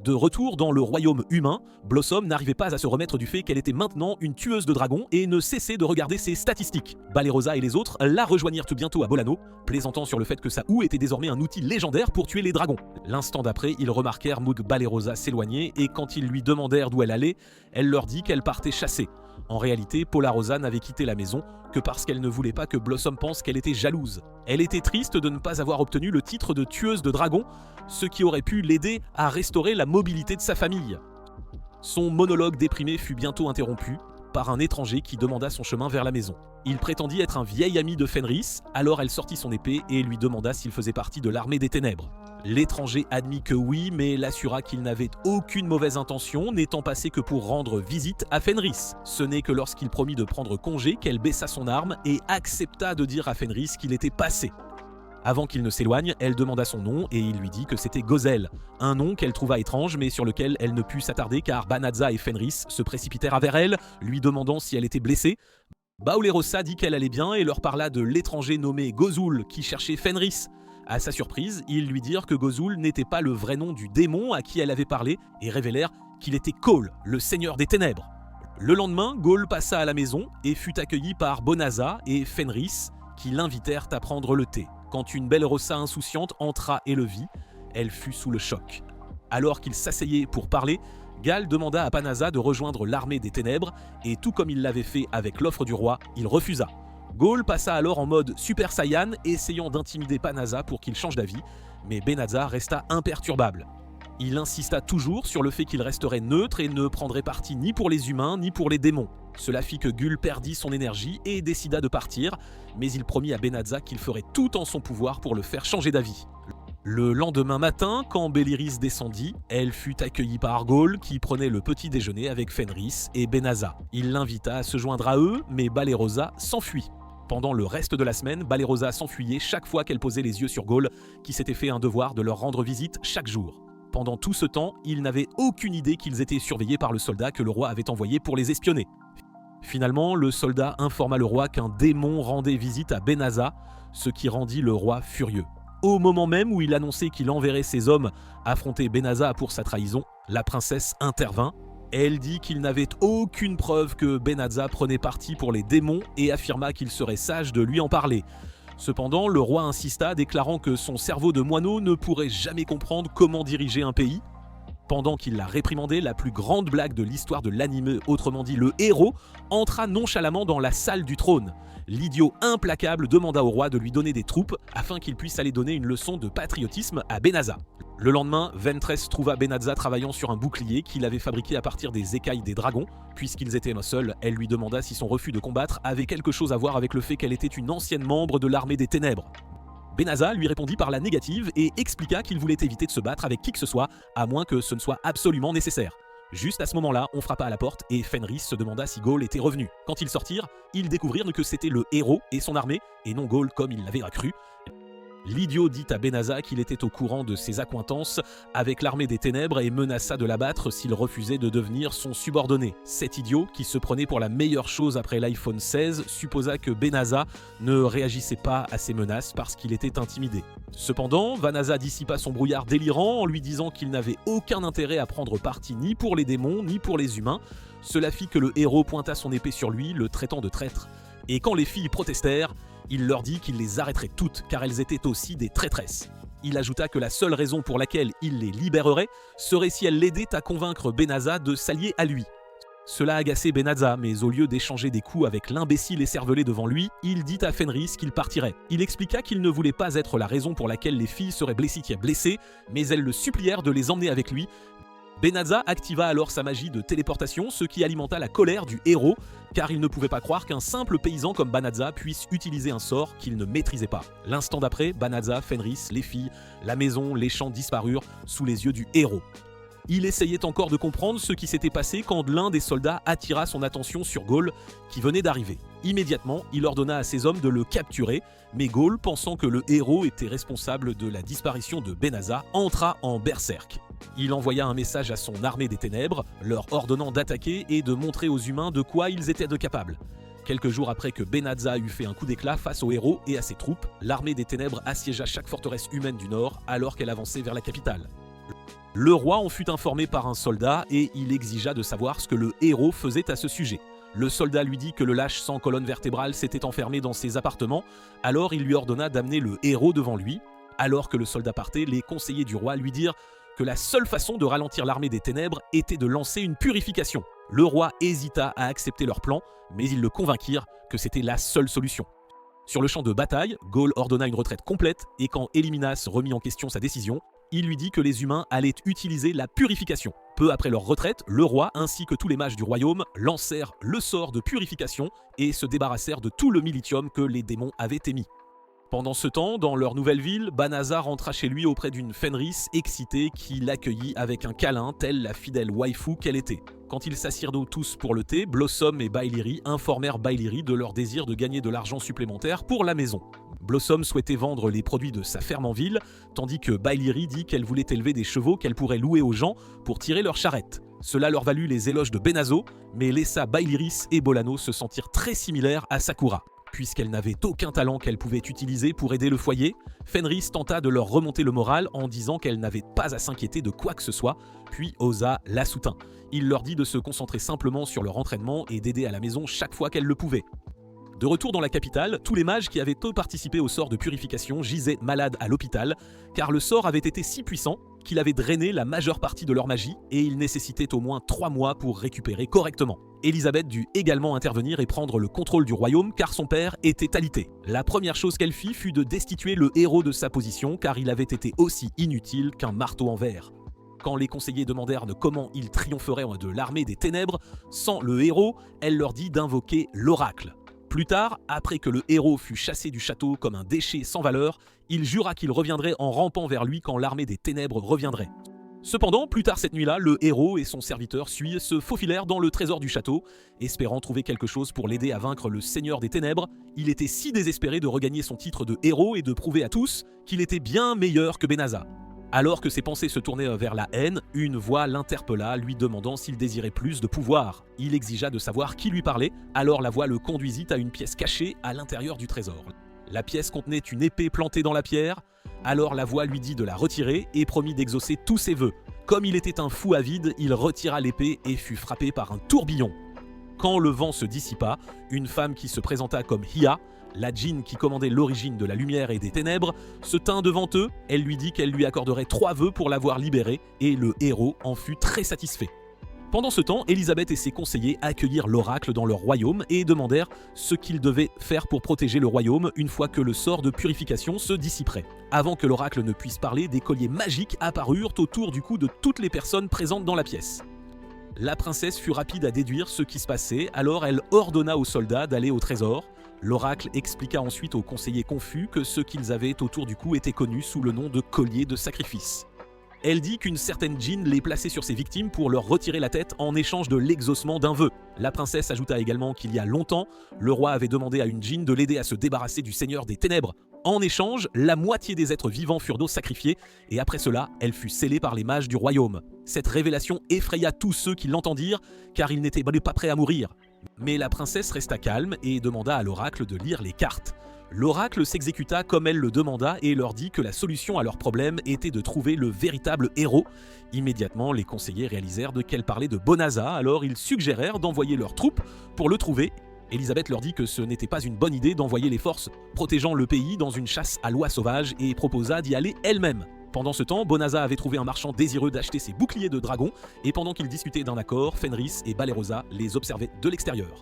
De retour dans le royaume humain, Blossom n'arrivait pas à se remettre du fait qu'elle était maintenant une tueuse de dragons et ne cessait de regarder ses statistiques. Balerosa et les autres la rejoignirent bientôt à Bolano, plaisantant sur le fait que sa houe était désormais un outil légendaire pour tuer les dragons. L'instant d'après, ils remarquèrent Moog Balerosa s'éloigner et quand ils lui demandèrent d'où elle allait, elle leur dit qu'elle partait chasser. En réalité, Polarosa n'avait quitté la maison que parce qu'elle ne voulait pas que Blossom pense qu'elle était jalouse. Elle était triste de ne pas avoir obtenu le titre de tueuse de dragons, ce qui aurait pu l'aider à restaurer la mobilité de sa famille. Son monologue déprimé fut bientôt interrompu par un étranger qui demanda son chemin vers la maison. Il prétendit être un vieil ami de Fenris, alors elle sortit son épée et lui demanda s'il faisait partie de l'armée des ténèbres. L'étranger admit que oui, mais l'assura qu'il n'avait aucune mauvaise intention, n'étant passé que pour rendre visite à Fenris. Ce n'est que lorsqu'il promit de prendre congé qu'elle baissa son arme et accepta de dire à Fenris qu'il était passé. Avant qu'il ne s'éloigne, elle demanda son nom et il lui dit que c'était Gozel, un nom qu'elle trouva étrange mais sur lequel elle ne put s'attarder car Banazza et Fenris se précipitèrent vers elle, lui demandant si elle était blessée. Baulerosa dit qu'elle allait bien et leur parla de l'étranger nommé Gozul qui cherchait Fenris. À sa surprise, ils lui dirent que Gozul n'était pas le vrai nom du démon à qui elle avait parlé et révélèrent qu'il était Kol, le seigneur des ténèbres. Le lendemain, Gol passa à la maison et fut accueilli par Bonazza et Fenris qui l'invitèrent à prendre le thé. Quand une belle rossa insouciante entra et le vit, elle fut sous le choc. Alors qu'il s'asseyait pour parler, Gal demanda à Panazza de rejoindre l'armée des ténèbres et tout comme il l'avait fait avec l'offre du roi, il refusa. Gol passa alors en mode Super Saiyan, essayant d'intimider Panazza pour qu'il change d'avis, mais Benazza resta imperturbable. Il insista toujours sur le fait qu'il resterait neutre et ne prendrait parti ni pour les humains ni pour les démons. Cela fit que Gul perdit son énergie et décida de partir, mais il promit à Benazza qu'il ferait tout en son pouvoir pour le faire changer d'avis. Le lendemain matin, quand Béliris descendit, elle fut accueillie par Gol qui prenait le petit déjeuner avec Fenris et Benazza. Il l'invita à se joindre à eux, mais Balerosa s'enfuit. Pendant le reste de la semaine, Balerosa s'enfuyait chaque fois qu'elle posait les yeux sur Gol, qui s'était fait un devoir de leur rendre visite chaque jour. Pendant tout ce temps, ils n'avaient aucune idée qu'ils étaient surveillés par le soldat que le roi avait envoyé pour les espionner. Finalement, le soldat informa le roi qu'un démon rendait visite à Benazza, ce qui rendit le roi furieux. Au moment même où il annonçait qu'il enverrait ses hommes affronter Benazza pour sa trahison, la princesse intervint. Elle dit qu'il n'avait aucune preuve que Benazza prenait parti pour les démons et affirma qu'il serait sage de lui en parler. Cependant, le roi insista, déclarant que son cerveau de moineau ne pourrait jamais comprendre comment diriger un pays. Pendant qu'il la réprimandait, la plus grande blague de l'histoire de l'anime, autrement dit le héros, entra nonchalamment dans la salle du trône. L'idiot implacable demanda au roi de lui donner des troupes afin qu'il puisse aller donner une leçon de patriotisme à Benazza. Le lendemain, Ventress trouva Benazza travaillant sur un bouclier qu'il avait fabriqué à partir des écailles des dragons. Puisqu'ils étaient seuls, elle lui demanda si son refus de combattre avait quelque chose à voir avec le fait qu'elle était une ancienne membre de l'armée des ténèbres. Benazza lui répondit par la négative et expliqua qu'il voulait éviter de se battre avec qui que ce soit, à moins que ce ne soit absolument nécessaire. Juste à ce moment-là, on frappa à la porte et Fenris se demanda si Ghaul était revenu. Quand ils sortirent, ils découvrirent que c'était le héros et son armée, et non Ghaul comme il l'avait cru. L'idiot dit à Benazza qu'il était au courant de ses accointances avec l'armée des ténèbres et menaça de l'abattre s'il refusait de devenir son subordonné. Cet idiot, qui se prenait pour la meilleure chose après l'iPhone 16, supposa que Benazza ne réagissait pas à ces menaces parce qu'il était intimidé. Cependant, Benazza dissipa son brouillard délirant en lui disant qu'il n'avait aucun intérêt à prendre parti ni pour les démons ni pour les humains. Cela fit que le héros pointa son épée sur lui, le traitant de traître. Et quand les filles protestèrent, il leur dit qu'il les arrêterait toutes car elles étaient aussi des traîtresses. Il ajouta que la seule raison pour laquelle il les libérerait serait si elles l'aidaient à convaincre Benazza de s'allier à lui. Cela agaçait Benazza, mais au lieu d'échanger des coups avec l'imbécile écervelé devant lui, il dit à Fenris qu'il partirait. Il expliqua qu'il ne voulait pas être la raison pour laquelle les filles seraient blessées, mais elles le supplièrent de les emmener avec lui. Benazza activa alors sa magie de téléportation, ce qui alimenta la colère du héros, car il ne pouvait pas croire qu'un simple paysan comme Benazza puisse utiliser un sort qu'il ne maîtrisait pas. L'instant d'après, Benazza, Fenris, les filles, la maison, les champs disparurent sous les yeux du héros. Il essayait encore de comprendre ce qui s'était passé quand l'un des soldats attira son attention sur Ghaul, qui venait d'arriver. Immédiatement, il ordonna à ses hommes de le capturer, mais Ghaul, pensant que le héros était responsable de la disparition de Benazza, entra en berserk. Il envoya un message à son armée des ténèbres, leur ordonnant d'attaquer et de montrer aux humains de quoi ils étaient capables. Quelques jours après que Benazza eut fait un coup d'éclat face au héros et à ses troupes, l'armée des ténèbres assiégea chaque forteresse humaine du nord alors qu'elle avançait vers la capitale. Le roi en fut informé par un soldat et il exigea de savoir ce que le héros faisait à ce sujet. Le soldat lui dit que le lâche sans colonne vertébrale s'était enfermé dans ses appartements, alors il lui ordonna d'amener le héros devant lui. Alors que le soldat partait, les conseillers du roi lui dirent que la seule façon de ralentir l'armée des ténèbres était de lancer une purification. Le roi hésita à accepter leur plan, mais ils le convainquirent que c'était la seule solution. Sur le champ de bataille, Ghaul ordonna une retraite complète et quand Eliminas remit en question sa décision, il lui dit que les humains allaient utiliser la purification. Peu après leur retraite, le roi ainsi que tous les mages du royaume lancèrent le sort de purification et se débarrassèrent de tout le militium que les démons avaient émis. Pendant ce temps, dans leur nouvelle ville, Benazza rentra chez lui auprès d'une Fenris excitée qui l'accueillit avec un câlin, telle la fidèle waifu qu'elle était. Quand ils s'assirent tous pour le thé, Blossom et Bailiri informèrent Bailiri de leur désir de gagner de l'argent supplémentaire pour la maison. Blossom souhaitait vendre les produits de sa ferme en ville, tandis que Bailiri dit qu'elle voulait élever des chevaux qu'elle pourrait louer aux gens pour tirer leurs charrettes. Cela leur valut les éloges de Benazzo, mais laissa Bailiris et Bolano se sentir très similaires à Sakura. Puisqu'elle n'avait aucun talent qu'elle pouvait utiliser pour aider le foyer, Fenris tenta de leur remonter le moral en disant qu'elle n'avait pas à s'inquiéter de quoi que ce soit, puis osa la soutint. Il leur dit de se concentrer simplement sur leur entraînement et d'aider à la maison chaque fois qu'elle le pouvait. De retour dans la capitale, tous les mages qui avaient participé au sort de purification gisaient malades à l'hôpital, car le sort avait été si puissant qu'il avait drainé la majeure partie de leur magie et il nécessitait au moins 3 mois pour récupérer correctement. Elisabeth dut également intervenir et prendre le contrôle du royaume car son père était alité. La première chose qu'elle fit fut de destituer le héros de sa position car il avait été aussi inutile qu'un marteau en verre. Quand les conseillers demandèrent comment il triompherait de l'armée des ténèbres sans le héros, elle leur dit d'invoquer l'oracle. Plus tard, après que le héros fut chassé du château comme un déchet sans valeur, il jura qu'il reviendrait en rampant vers lui quand l'armée des ténèbres reviendrait. Cependant, plus tard cette nuit-là, le héros et son serviteur Sui se faufilèrent dans le trésor du château, espérant trouver quelque chose pour l'aider à vaincre le Seigneur des Ténèbres. Il était si désespéré de regagner son titre de héros et de prouver à tous qu'il était bien meilleur que Benazza. Alors que ses pensées se tournaient vers la haine, une voix l'interpella, lui demandant s'il désirait plus de pouvoir. Il exigea de savoir qui lui parlait, alors la voix le conduisit à une pièce cachée à l'intérieur du trésor. La pièce contenait une épée plantée dans la pierre, alors la voix lui dit de la retirer et promit d'exaucer tous ses vœux. Comme il était un fou avide, il retira l'épée et fut frappé par un tourbillon. Quand le vent se dissipa, une femme qui se présenta comme Hiya, la djinn qui commandait l'origine de la lumière et des ténèbres, se tint devant eux. Elle lui dit qu'elle lui accorderait 3 vœux pour l'avoir libéré, et le héros en fut très satisfait. Pendant ce temps, Élisabeth et ses conseillers accueillirent l'oracle dans leur royaume et demandèrent ce qu'ils devaient faire pour protéger le royaume une fois que le sort de purification se dissiperait. Avant que l'oracle ne puisse parler, des colliers magiques apparurent autour du cou de toutes les personnes présentes dans la pièce. La princesse fut rapide à déduire ce qui se passait, alors elle ordonna aux soldats d'aller au trésor. L'oracle expliqua ensuite aux conseillers confus que ce qu'ils avaient autour du cou était connu sous le nom de collier de sacrifice. Elle dit qu'une certaine djinn les plaçait sur ses victimes pour leur retirer la tête en échange de l'exaucement d'un vœu. La princesse ajouta également qu'il y a longtemps, le roi avait demandé à une djinn de l'aider à se débarrasser du seigneur des ténèbres. En échange, la moitié des êtres vivants furent donc sacrifiés, et après cela, elle fut scellée par les mages du royaume. Cette révélation effraya tous ceux qui l'entendirent, car ils n'étaient pas prêts à mourir. Mais la princesse resta calme et demanda à l'oracle de lire les cartes. L'oracle s'exécuta comme elle le demanda et leur dit que la solution à leur problème était de trouver le véritable héros. Immédiatement, les conseillers réalisèrent qu'elle parlait de Bonaza, alors ils suggérèrent d'envoyer leurs troupes pour le trouver. Élisabeth leur dit que ce n'était pas une bonne idée d'envoyer les forces protégeant le pays dans une chasse à l'oie sauvage et proposa d'y aller elle-même. Pendant ce temps, Bonaza avait trouvé un marchand désireux d'acheter ses boucliers de dragon et pendant qu'ils discutaient d'un accord, Fenris et Balerosa les observaient de l'extérieur.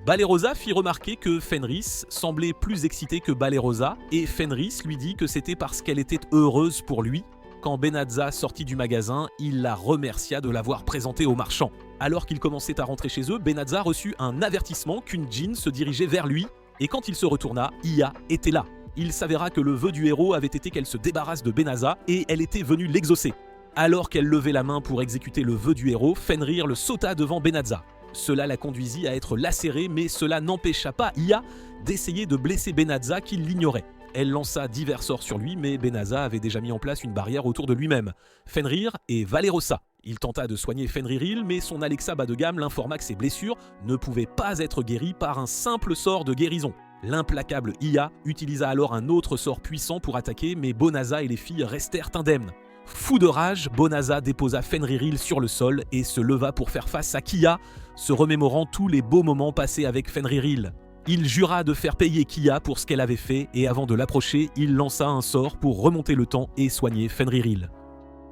Balerosa fit remarquer que Fenris semblait plus excité que Balerosa et Fenris lui dit que c'était parce qu'elle était heureuse pour lui. Quand Benazza sortit du magasin, il la remercia de l'avoir présentée au marchand. Alors qu'ils commençaient à rentrer chez eux, Benazza reçut un avertissement qu'une djinn se dirigeait vers lui et quand il se retourna, Hiya était là. Il s'avéra que le vœu du héros avait été qu'elle se débarrasse de Benazza et elle était venue l'exaucer. Alors qu'elle levait la main pour exécuter le vœu du héros, Fenrir le sauta devant Benazza. Cela la conduisit à être lacérée, mais cela n'empêcha pas Hiya d'essayer de blesser Benazza qui l'ignorait. Elle lança divers sorts sur lui, mais Benazza avait déjà mis en place une barrière autour de lui-même. Fenrir et Valerosa. Il tenta de soigner Fenriril, mais son Alexa bas de gamme l'informa que ses blessures ne pouvaient pas être guéries par un simple sort de guérison. L'implacable Hiya utilisa alors un autre sort puissant pour attaquer, mais Bonaza et les filles restèrent indemnes. Fou de rage, Bonaza déposa Fenriril sur le sol et se leva pour faire face à Kiya, se remémorant tous les beaux moments passés avec Fenriril. Il jura de faire payer Kiya pour ce qu'elle avait fait et avant de l'approcher, il lança un sort pour remonter le temps et soigner Fenriril.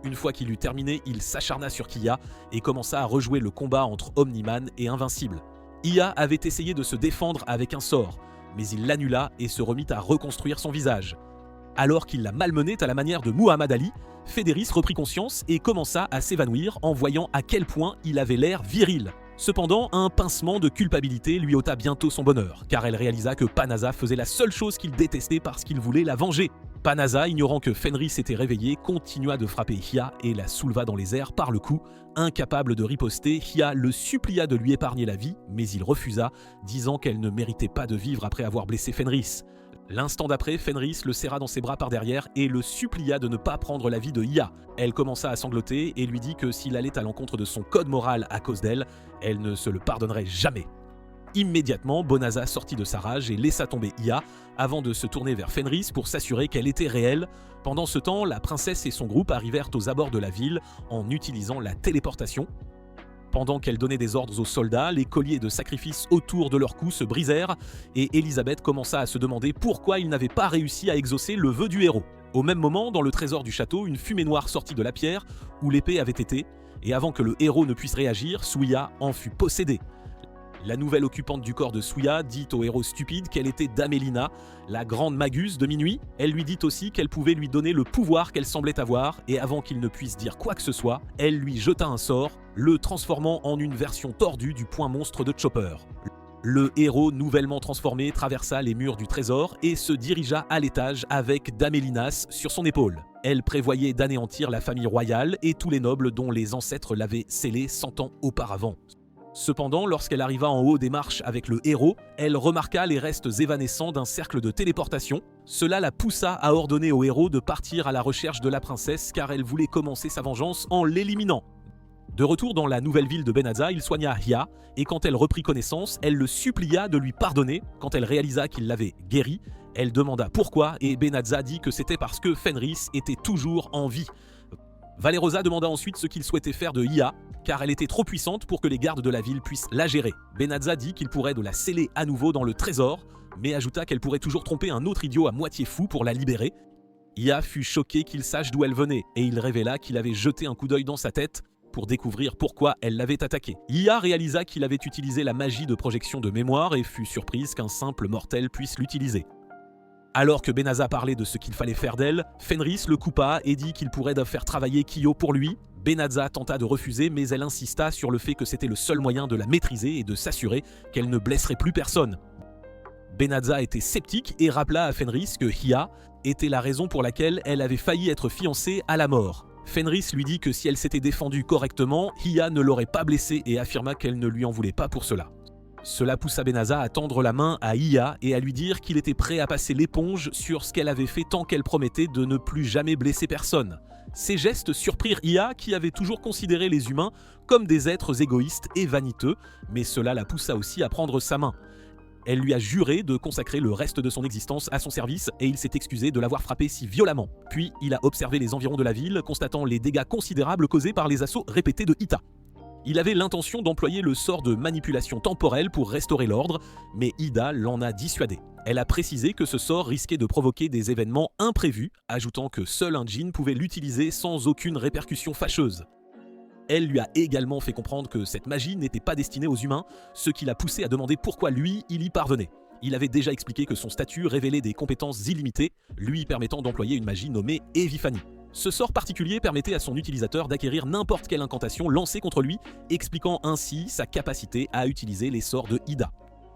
Une fois qu'il eut terminé, il s'acharna sur Kiya et commença à rejouer le combat entre Omniman et Invincible. Hiya avait essayé de se défendre avec un sort, mais il l'annula et se remit à reconstruire son visage. Alors qu'il la malmenait à la manière de Muhammad Ali, Fédéris reprit conscience et commença à s'évanouir en voyant à quel point il avait l'air viril. Cependant, un pincement de culpabilité lui ôta bientôt son bonheur, car elle réalisa que Panaza faisait la seule chose qu'il détestait parce qu'il voulait la venger. Panaza, ignorant que Fenris s'était réveillé, continua de frapper Hiya et la souleva dans les airs par le cou. Incapable de riposter, Hiya le supplia de lui épargner la vie, mais il refusa, disant qu'elle ne méritait pas de vivre après avoir blessé Fenris. L'instant d'après, Fenris le serra dans ses bras par derrière et le supplia de ne pas prendre la vie de Hiya. Elle commença à sangloter et lui dit que s'il allait à l'encontre de son code moral à cause d'elle, elle ne se le pardonnerait jamais. Immédiatement, Bonaza sortit de sa rage et laissa tomber Hiya avant de se tourner vers Fenris pour s'assurer qu'elle était réelle. Pendant ce temps, la princesse et son groupe arrivèrent aux abords de la ville en utilisant la téléportation. Pendant qu'elle donnait des ordres aux soldats, les colliers de sacrifice autour de leur cou se brisèrent et Élisabeth commença à se demander pourquoi ils n'avaient pas réussi à exaucer le vœu du héros. Au même moment, dans le trésor du château, une fumée noire sortit de la pierre où l'épée avait été, et avant que le héros ne puisse réagir, Souya en fut possédée. La nouvelle occupante du corps de Souya dit au héros stupide qu'elle était Damélina, la grande magus de minuit. Elle lui dit aussi qu'elle pouvait lui donner le pouvoir qu'elle semblait avoir, et avant qu'il ne puisse dire quoi que ce soit, elle lui jeta un sort, le transformant en une version tordue du point monstre de Chopper. Le héros nouvellement transformé traversa les murs du trésor et se dirigea à l'étage avec Damélinas sur son épaule. Elle prévoyait d'anéantir la famille royale et tous les nobles dont les ancêtres l'avaient scellé 100 ans auparavant. Cependant, lorsqu'elle arriva en haut des marches avec le héros, elle remarqua les restes évanescents d'un cercle de téléportation. Cela la poussa à ordonner au héros de partir à la recherche de la princesse car elle voulait commencer sa vengeance en l'éliminant. De retour dans la nouvelle ville de Benazza, il soigna Hiya et quand elle reprit connaissance, elle le supplia de lui pardonner. Quand elle réalisa qu'il l'avait guéri, elle demanda pourquoi et Benazza dit que c'était parce que Fenris était toujours en vie. Valerosa demanda ensuite ce qu'il souhaitait faire de Hiya, car elle était trop puissante pour que les gardes de la ville puissent la gérer. Benazza dit qu'il pourrait la sceller à nouveau dans le trésor, mais ajouta qu'elle pourrait toujours tromper un autre idiot à moitié fou pour la libérer. Hiya fut choqué qu'il sache d'où elle venait, et il révéla qu'il avait jeté un coup d'œil dans sa tête pour découvrir pourquoi elle l'avait attaqué. Hiya réalisa qu'il avait utilisé la magie de projection de mémoire et fut surprise qu'un simple mortel puisse l'utiliser. Alors que Benazza parlait de ce qu'il fallait faire d'elle, Fenris le coupa et dit qu'il pourrait faire travailler Kiyo pour lui. Benazza tenta de refuser, mais elle insista sur le fait que c'était le seul moyen de la maîtriser et de s'assurer qu'elle ne blesserait plus personne. Benazza était sceptique et rappela à Fenris que Hiya était la raison pour laquelle elle avait failli être fiancée à la mort. Fenris lui dit que si elle s'était défendue correctement, Hiya ne l'aurait pas blessée et affirma qu'elle ne lui en voulait pas pour cela. Cela poussa Benazza à tendre la main à Hiya et à lui dire qu'il était prêt à passer l'éponge sur ce qu'elle avait fait tant qu'elle promettait de ne plus jamais blesser personne. Ces gestes surprirent Hiya qui avait toujours considéré les humains comme des êtres égoïstes et vaniteux, mais cela la poussa aussi à prendre sa main. Elle lui a juré de consacrer le reste de son existence à son service et il s'est excusé de l'avoir frappé si violemment. Puis il a observé les environs de la ville, constatant les dégâts considérables causés par les assauts répétés de Ita. Il avait l'intention d'employer le sort de manipulation temporelle pour restaurer l'ordre, mais Ida l'en a dissuadé. Elle a précisé que ce sort risquait de provoquer des événements imprévus, ajoutant que seul un djinn pouvait l'utiliser sans aucune répercussion fâcheuse. Elle lui a également fait comprendre que cette magie n'était pas destinée aux humains, ce qui l'a poussé à demander pourquoi lui, il y parvenait. Il avait déjà expliqué que son statut révélait des compétences illimitées, lui permettant d'employer une magie nommée Evifani. Ce sort particulier permettait à son utilisateur d'acquérir n'importe quelle incantation lancée contre lui, expliquant ainsi sa capacité à utiliser les sorts de Ida.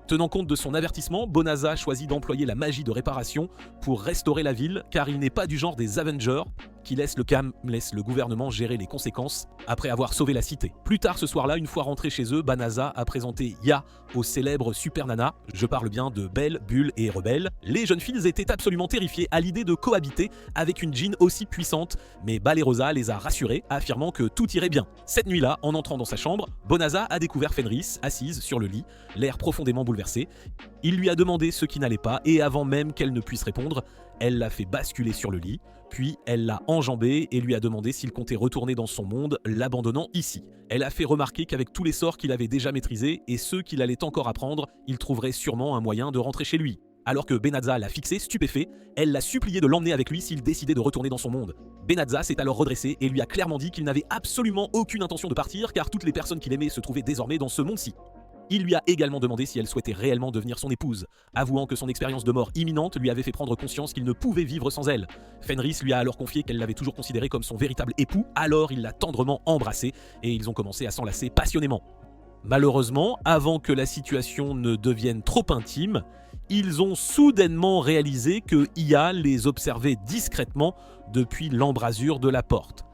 Tenant compte de son avertissement, Bonazza choisit d'employer la magie de réparation pour restaurer la ville, car il n'est pas du genre des Avengers qui laissent le gouvernement gérer les conséquences après avoir sauvé la cité. Plus tard ce soir-là, une fois rentré chez eux, Bonazza a présenté Ya au célèbre Super Nana, je parle bien de Belle, Bulle et Rebelle. Les jeunes filles étaient absolument terrifiées à l'idée de cohabiter avec une djinn aussi puissante, mais Valerosa les a rassurées, affirmant que tout irait bien. Cette nuit-là, en entrant dans sa chambre, Bonazza a découvert Fenris assise sur le lit, l'air profondément bouleversé. Il lui a demandé ce qui n'allait pas et avant même qu'elle ne puisse répondre, elle l'a fait basculer sur le lit, puis elle l'a enjambé et lui a demandé s'il comptait retourner dans son monde, l'abandonnant ici. Elle a fait remarquer qu'avec tous les sorts qu'il avait déjà maîtrisés et ceux qu'il allait encore apprendre, il trouverait sûrement un moyen de rentrer chez lui. Alors que Benazza l'a fixé, stupéfait, elle l'a supplié de l'emmener avec lui s'il décidait de retourner dans son monde. Benazza s'est alors redressé et lui a clairement dit qu'il n'avait absolument aucune intention de partir car toutes les personnes qu'il aimait se trouvaient désormais dans ce monde-ci. Il lui a également demandé si elle souhaitait réellement devenir son épouse, avouant que son expérience de mort imminente lui avait fait prendre conscience qu'il ne pouvait vivre sans elle. Fenris lui a alors confié qu'elle l'avait toujours considéré comme son véritable époux, alors il l'a tendrement embrassée et ils ont commencé à s'enlacer passionnément. Malheureusement, avant que la situation ne devienne trop intime, ils ont soudainement réalisé que Hiya les observait discrètement depuis l'embrasure de la porte.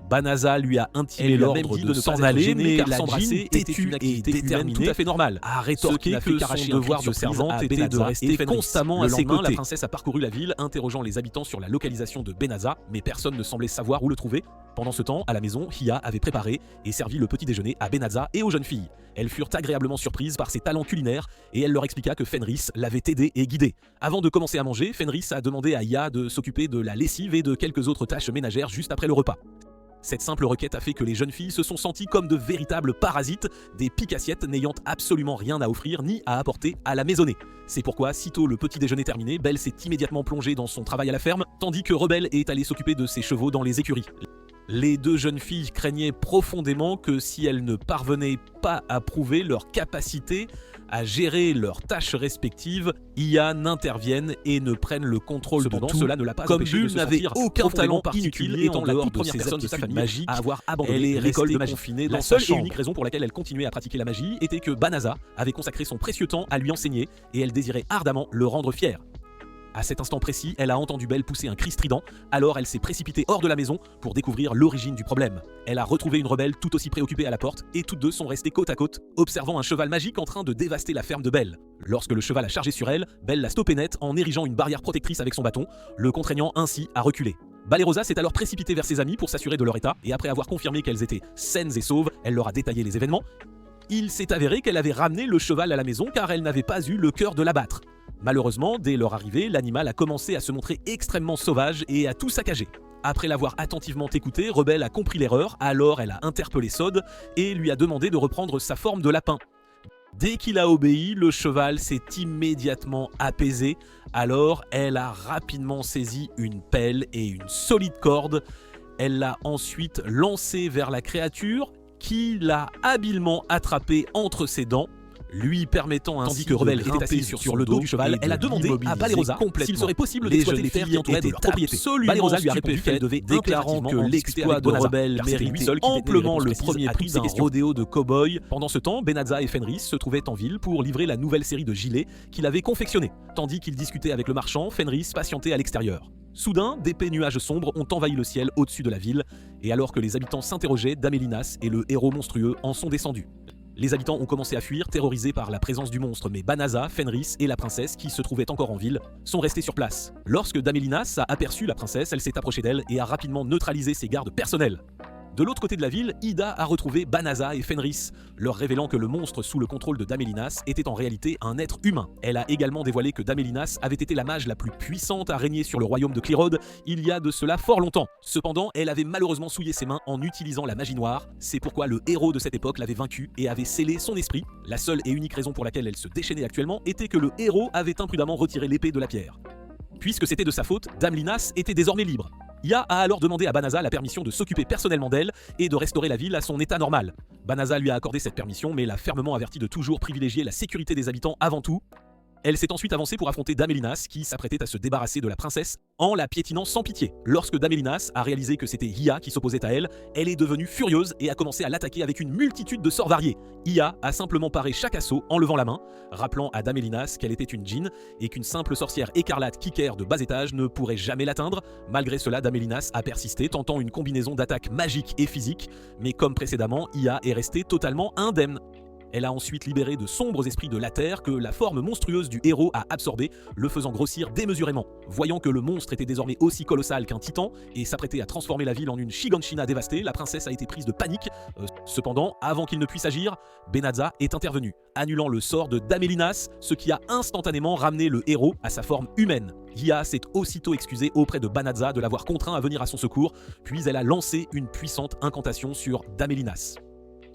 Bonazza lui a intimé l'ordre de s'en aller, mais la djinn, têtue et déterminée, tout à fait normal, a rétorqué que son devoir de servante était de rester constamment à ses côtés. La princesse a parcouru la ville, interrogeant les habitants sur la localisation de Benazza, mais personne ne semblait savoir où le trouver. Pendant ce temps, à la maison, Hiya avait préparé et servi le petit déjeuner à Benazza et aux jeunes filles. Elles furent agréablement surprises par ses talents culinaires et elle leur expliqua que Fenris l'avait aidé et guidé. Avant de commencer à manger, Fenris a demandé à Hiya de s'occuper de la lessive et de quelques autres tâches ménagères juste après le repas. Cette simple requête a fait que les jeunes filles se sont senties comme de véritables parasites, des piques-assiettes n'ayant absolument rien à offrir ni à apporter à la maisonnée. C'est pourquoi, sitôt le petit déjeuner terminé, Belle s'est immédiatement plongée dans son travail à la ferme, tandis que Rebelle est allée s'occuper de ses chevaux dans les écuries. Les deux jeunes filles craignaient profondément que si elles ne parvenaient pas à prouver leur capacité à gérer leurs tâches respectives, Hiya n'intervienne et ne prenne le contrôle de tout. Cela ne l'a pas empêché de se sentir aucun talent particulier étant la toute première personne de sa famille magique à avoir abandonné l'école de magie. La seule et unique raison pour laquelle elle continuait à pratiquer la magie était que Bonazza avait consacré son précieux temps à lui enseigner et elle désirait ardemment le rendre fier. À cet instant précis, elle a entendu Belle pousser un cri strident, alors elle s'est précipitée hors de la maison pour découvrir l'origine du problème. Elle a retrouvé une rebelle tout aussi préoccupée à la porte, et toutes deux sont restées côte à côte, observant un cheval magique en train de dévaster la ferme de Belle. Lorsque le cheval a chargé sur elle, Belle l'a stoppé net en érigeant une barrière protectrice avec son bâton, le contraignant ainsi à reculer. Valerosa s'est alors précipitée vers ses amis pour s'assurer de leur état, et après avoir confirmé qu'elles étaient saines et sauves, elle leur a détaillé les événements. Il s'est avéré qu'elle avait ramené le cheval à la maison car elle n'avait pas eu le cœur de l'abattre. Malheureusement, dès leur arrivée, l'animal a commencé à se montrer extrêmement sauvage et à tout saccager. Après l'avoir attentivement écouté, Rebelle a compris l'erreur, alors elle a interpellé Sod et lui a demandé de reprendre sa forme de lapin. Dès qu'il a obéi, le cheval s'est immédiatement apaisé, alors elle a rapidement saisi une pelle et une solide corde. Elle l'a ensuite lancée vers la créature qui l'a habilement attrapé entre ses dents, lui permettant ainsi tandis que Rebelle était assise sur le dos du cheval. Elle a demandé à Balerosa s'il serait possible d'exploiter les terres qui entouraient de leur propriété. Balerosa lui a répondu qu'elle devait déclarant que l'exploit de Rebelle méritait amplement le premier prix d'un rodéo de cow-boy. Pendant ce temps, Benazza et Fenris se trouvaient en ville pour livrer la nouvelle série de gilets qu'il avait confectionnés. Tandis qu'il discutait avec le marchand, Fenris patientait à l'extérieur. Soudain, d'épais nuages sombres ont envahi le ciel au-dessus de la ville, et alors que les habitants s'interrogeaient, Damélinas et le héros monstrueux en sont descendus. Les habitants ont commencé à fuir, terrorisés par la présence du monstre, mais Banazza, Fenris et la princesse, qui se trouvaient encore en ville, sont restés sur place. Lorsque Damélinas a aperçu la princesse, elle s'est approchée d'elle et a rapidement neutralisé ses gardes personnels. De l'autre côté de la ville, Ida a retrouvé Banazza et Fenris, leur révélant que le monstre sous le contrôle de Damélinas était en réalité un être humain. Elle a également dévoilé que Damélinas avait été la mage la plus puissante à régner sur le royaume de Clérode il y a de cela fort longtemps. Cependant, elle avait malheureusement souillé ses mains en utilisant la magie noire, c'est pourquoi le héros de cette époque l'avait vaincu et avait scellé son esprit. La seule et unique raison pour laquelle elle se déchaînait actuellement était que le héros avait imprudemment retiré l'épée de la pierre. Puisque c'était de sa faute, Damélinas était désormais libre. Ia a alors demandé à Banazza la permission de s'occuper personnellement d'elle et de restaurer la ville à son état normal. Banazza lui a accordé cette permission, mais l'a fermement averti de toujours privilégier la sécurité des habitants avant tout. Elle s'est ensuite avancée pour affronter Damélinas, qui s'apprêtait à se débarrasser de la princesse en la piétinant sans pitié. Lorsque Damélinas a réalisé que c'était Ia qui s'opposait à elle, elle est devenue furieuse et a commencé à l'attaquer avec une multitude de sorts variés. Ia a simplement paré chaque assaut en levant la main, rappelant à Damélinas qu'elle était une djinn et qu'une simple sorcière écarlate kicker de bas étage ne pourrait jamais l'atteindre. Malgré cela, Damélinas a persisté, tentant une combinaison d'attaques magiques et physiques, mais comme précédemment, Ia est restée totalement indemne. Elle a ensuite libéré de sombres esprits de la terre que la forme monstrueuse du héros a absorbé, le faisant grossir démesurément. Voyant que le monstre était désormais aussi colossal qu'un titan et s'apprêtait à transformer la ville en une Shiganshina dévastée, la princesse a été prise de panique. Cependant, avant qu'il ne puisse agir, Benazza est intervenu, annulant le sort de Damélinas, ce qui a instantanément ramené le héros à sa forme humaine. Ia s'est aussitôt excusée auprès de Banazza de l'avoir contraint à venir à son secours, puis elle a lancé une puissante incantation sur Damélinas.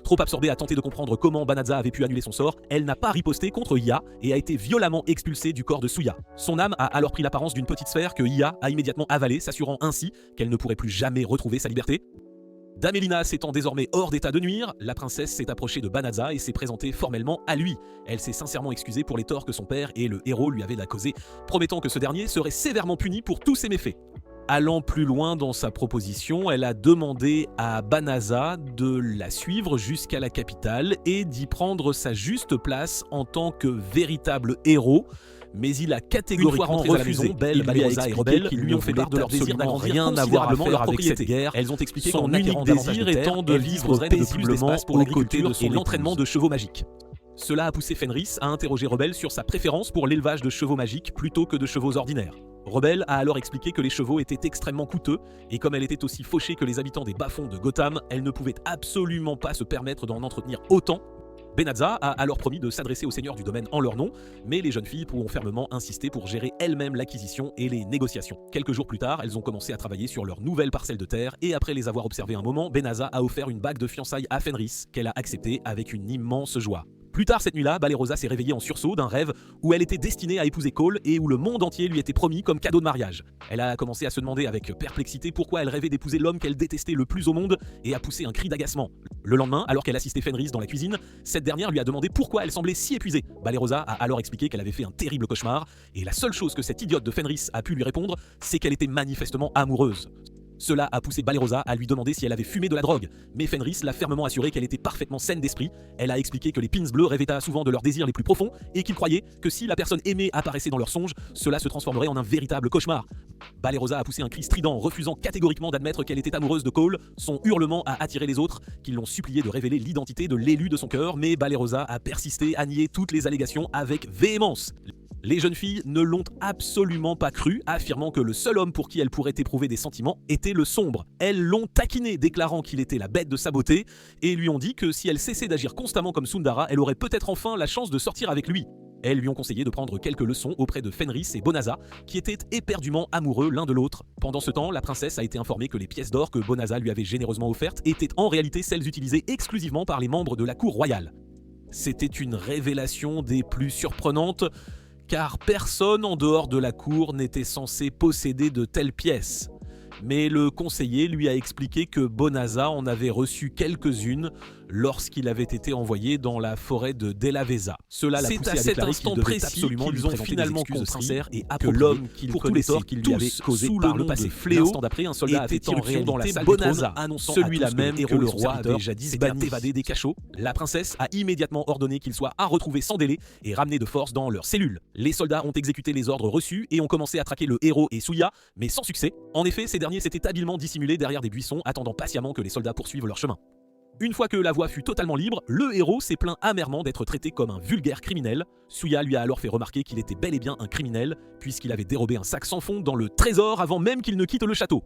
Trop absorbée à tenter de comprendre comment Banazza avait pu annuler son sort, elle n'a pas riposté contre Ia et a été violemment expulsée du corps de Suya. Son âme a alors pris l'apparence d'une petite sphère que Ia a immédiatement avalée, s'assurant ainsi qu'elle ne pourrait plus jamais retrouver sa liberté. Damélinas étant désormais hors d'état de nuire, la princesse s'est approchée de Banazza et s'est présentée formellement à lui. Elle s'est sincèrement excusée pour les torts que son père et le héros lui avaient causés, promettant que ce dernier serait sévèrement puni pour tous ses méfaits. Allant plus loin dans sa proposition, elle a demandé à Banazza de la suivre jusqu'à la capitale et d'y prendre sa juste place en tant que véritable héros. Mais il a catégoriquement refusé. Belle, Balerosa et Rebelle qui lui ont fait part de leur désir d'agrandir considérablement leur avec cette guerre. Elles ont expliqué son unique désir étant de vivre paisiblement aux côtés de son entraînement de chevaux magiques. Cela a poussé Fenris à interroger Rebelle sur sa préférence pour l'élevage de chevaux magiques plutôt que de chevaux ordinaires. Rebelle a alors expliqué que les chevaux étaient extrêmement coûteux et comme elle était aussi fauchée que les habitants des bas-fonds de Gotham, elle ne pouvait absolument pas se permettre d'en entretenir autant. Benazza a alors promis de s'adresser aux seigneurs du domaine en leur nom, mais les jeunes filles ont fermement insisté pour gérer elles-mêmes l'acquisition et les négociations. Quelques jours plus tard, elles ont commencé à travailler sur leur nouvelle parcelle de terre et après les avoir observées un moment, Benazza a offert une bague de fiançailles à Fenris qu'elle a acceptée avec une immense joie. Plus tard cette nuit-là, Balerosa s'est réveillée en sursaut d'un rêve où elle était destinée à épouser Cole et où le monde entier lui était promis comme cadeau de mariage. Elle a commencé à se demander avec perplexité pourquoi elle rêvait d'épouser l'homme qu'elle détestait le plus au monde et a poussé un cri d'agacement. Le lendemain, alors qu'elle assistait Fenris dans la cuisine, cette dernière lui a demandé pourquoi elle semblait si épuisée. Balerosa a alors expliqué qu'elle avait fait un terrible cauchemar et la seule chose que cette idiote de Fenris a pu lui répondre, c'est qu'elle était manifestement amoureuse. Cela a poussé Balerosa à lui demander si elle avait fumé de la drogue, mais Fenris l'a fermement assuré qu'elle était parfaitement saine d'esprit. Elle a expliqué que les pins bleus rêvaient souvent de leurs désirs les plus profonds et qu'ils croyaient que si la personne aimée apparaissait dans leurs songes, cela se transformerait en un véritable cauchemar. Balerosa a poussé un cri strident, refusant catégoriquement d'admettre qu'elle était amoureuse de Cole. Son hurlement a attiré les autres, qui l'ont supplié de révéler l'identité de l'élu de son cœur, mais Balerosa a persisté à nier toutes les allégations avec véhémence. Les jeunes filles ne l'ont absolument pas cru, affirmant que le seul homme pour qui elle pourrait éprouver des sentiments était le sombre. Elles l'ont taquiné, déclarant qu'il était la bête de sa beauté, et lui ont dit que si elle cessait d'agir constamment comme Sundara, elle aurait peut-être enfin la chance de sortir avec lui. Elles lui ont conseillé de prendre quelques leçons auprès de Fenris et Bonaza, qui étaient éperdument amoureux l'un de l'autre. Pendant ce temps, la princesse a été informée que les pièces d'or que Bonaza lui avait généreusement offertes étaient en réalité celles utilisées exclusivement par les membres de la cour royale. C'était une révélation des plus surprenantes, car personne en dehors de la cour n'était censé posséder de telles pièces. Mais le conseiller lui a expliqué que Bonaza en avait reçu quelques-unes lorsqu'il avait été envoyé dans la forêt de Delaveza. Cela l'a poussé à déclarer qu'il devait absolument lui présenter des excuses sincères et que l'homme qu'il connaissait qu'il lui avait causé par le passé fléau. L'instant d'après, un soldat a fait irruption dans la salle Bonaza, annonçant celui-là même que le roi avait jadis évadé des cachots. La princesse a immédiatement ordonné qu'il soit à retrouver sans délai et ramené de force dans leur cellule. Les soldats ont exécuté les ordres reçus et ont commencé à traquer le héros et Suya, mais sans succès. En effet, ces derniers s'étaient habilement dissimulés derrière des buissons, attendant patiemment que les soldats poursuivent leur chemin. Une fois que la voie fut totalement libre, le héros s'est plaint amèrement d'être traité comme un vulgaire criminel. Suya lui a alors fait remarquer qu'il était bel et bien un criminel, puisqu'il avait dérobé un sac sans fond dans le trésor avant même qu'il ne quitte le château.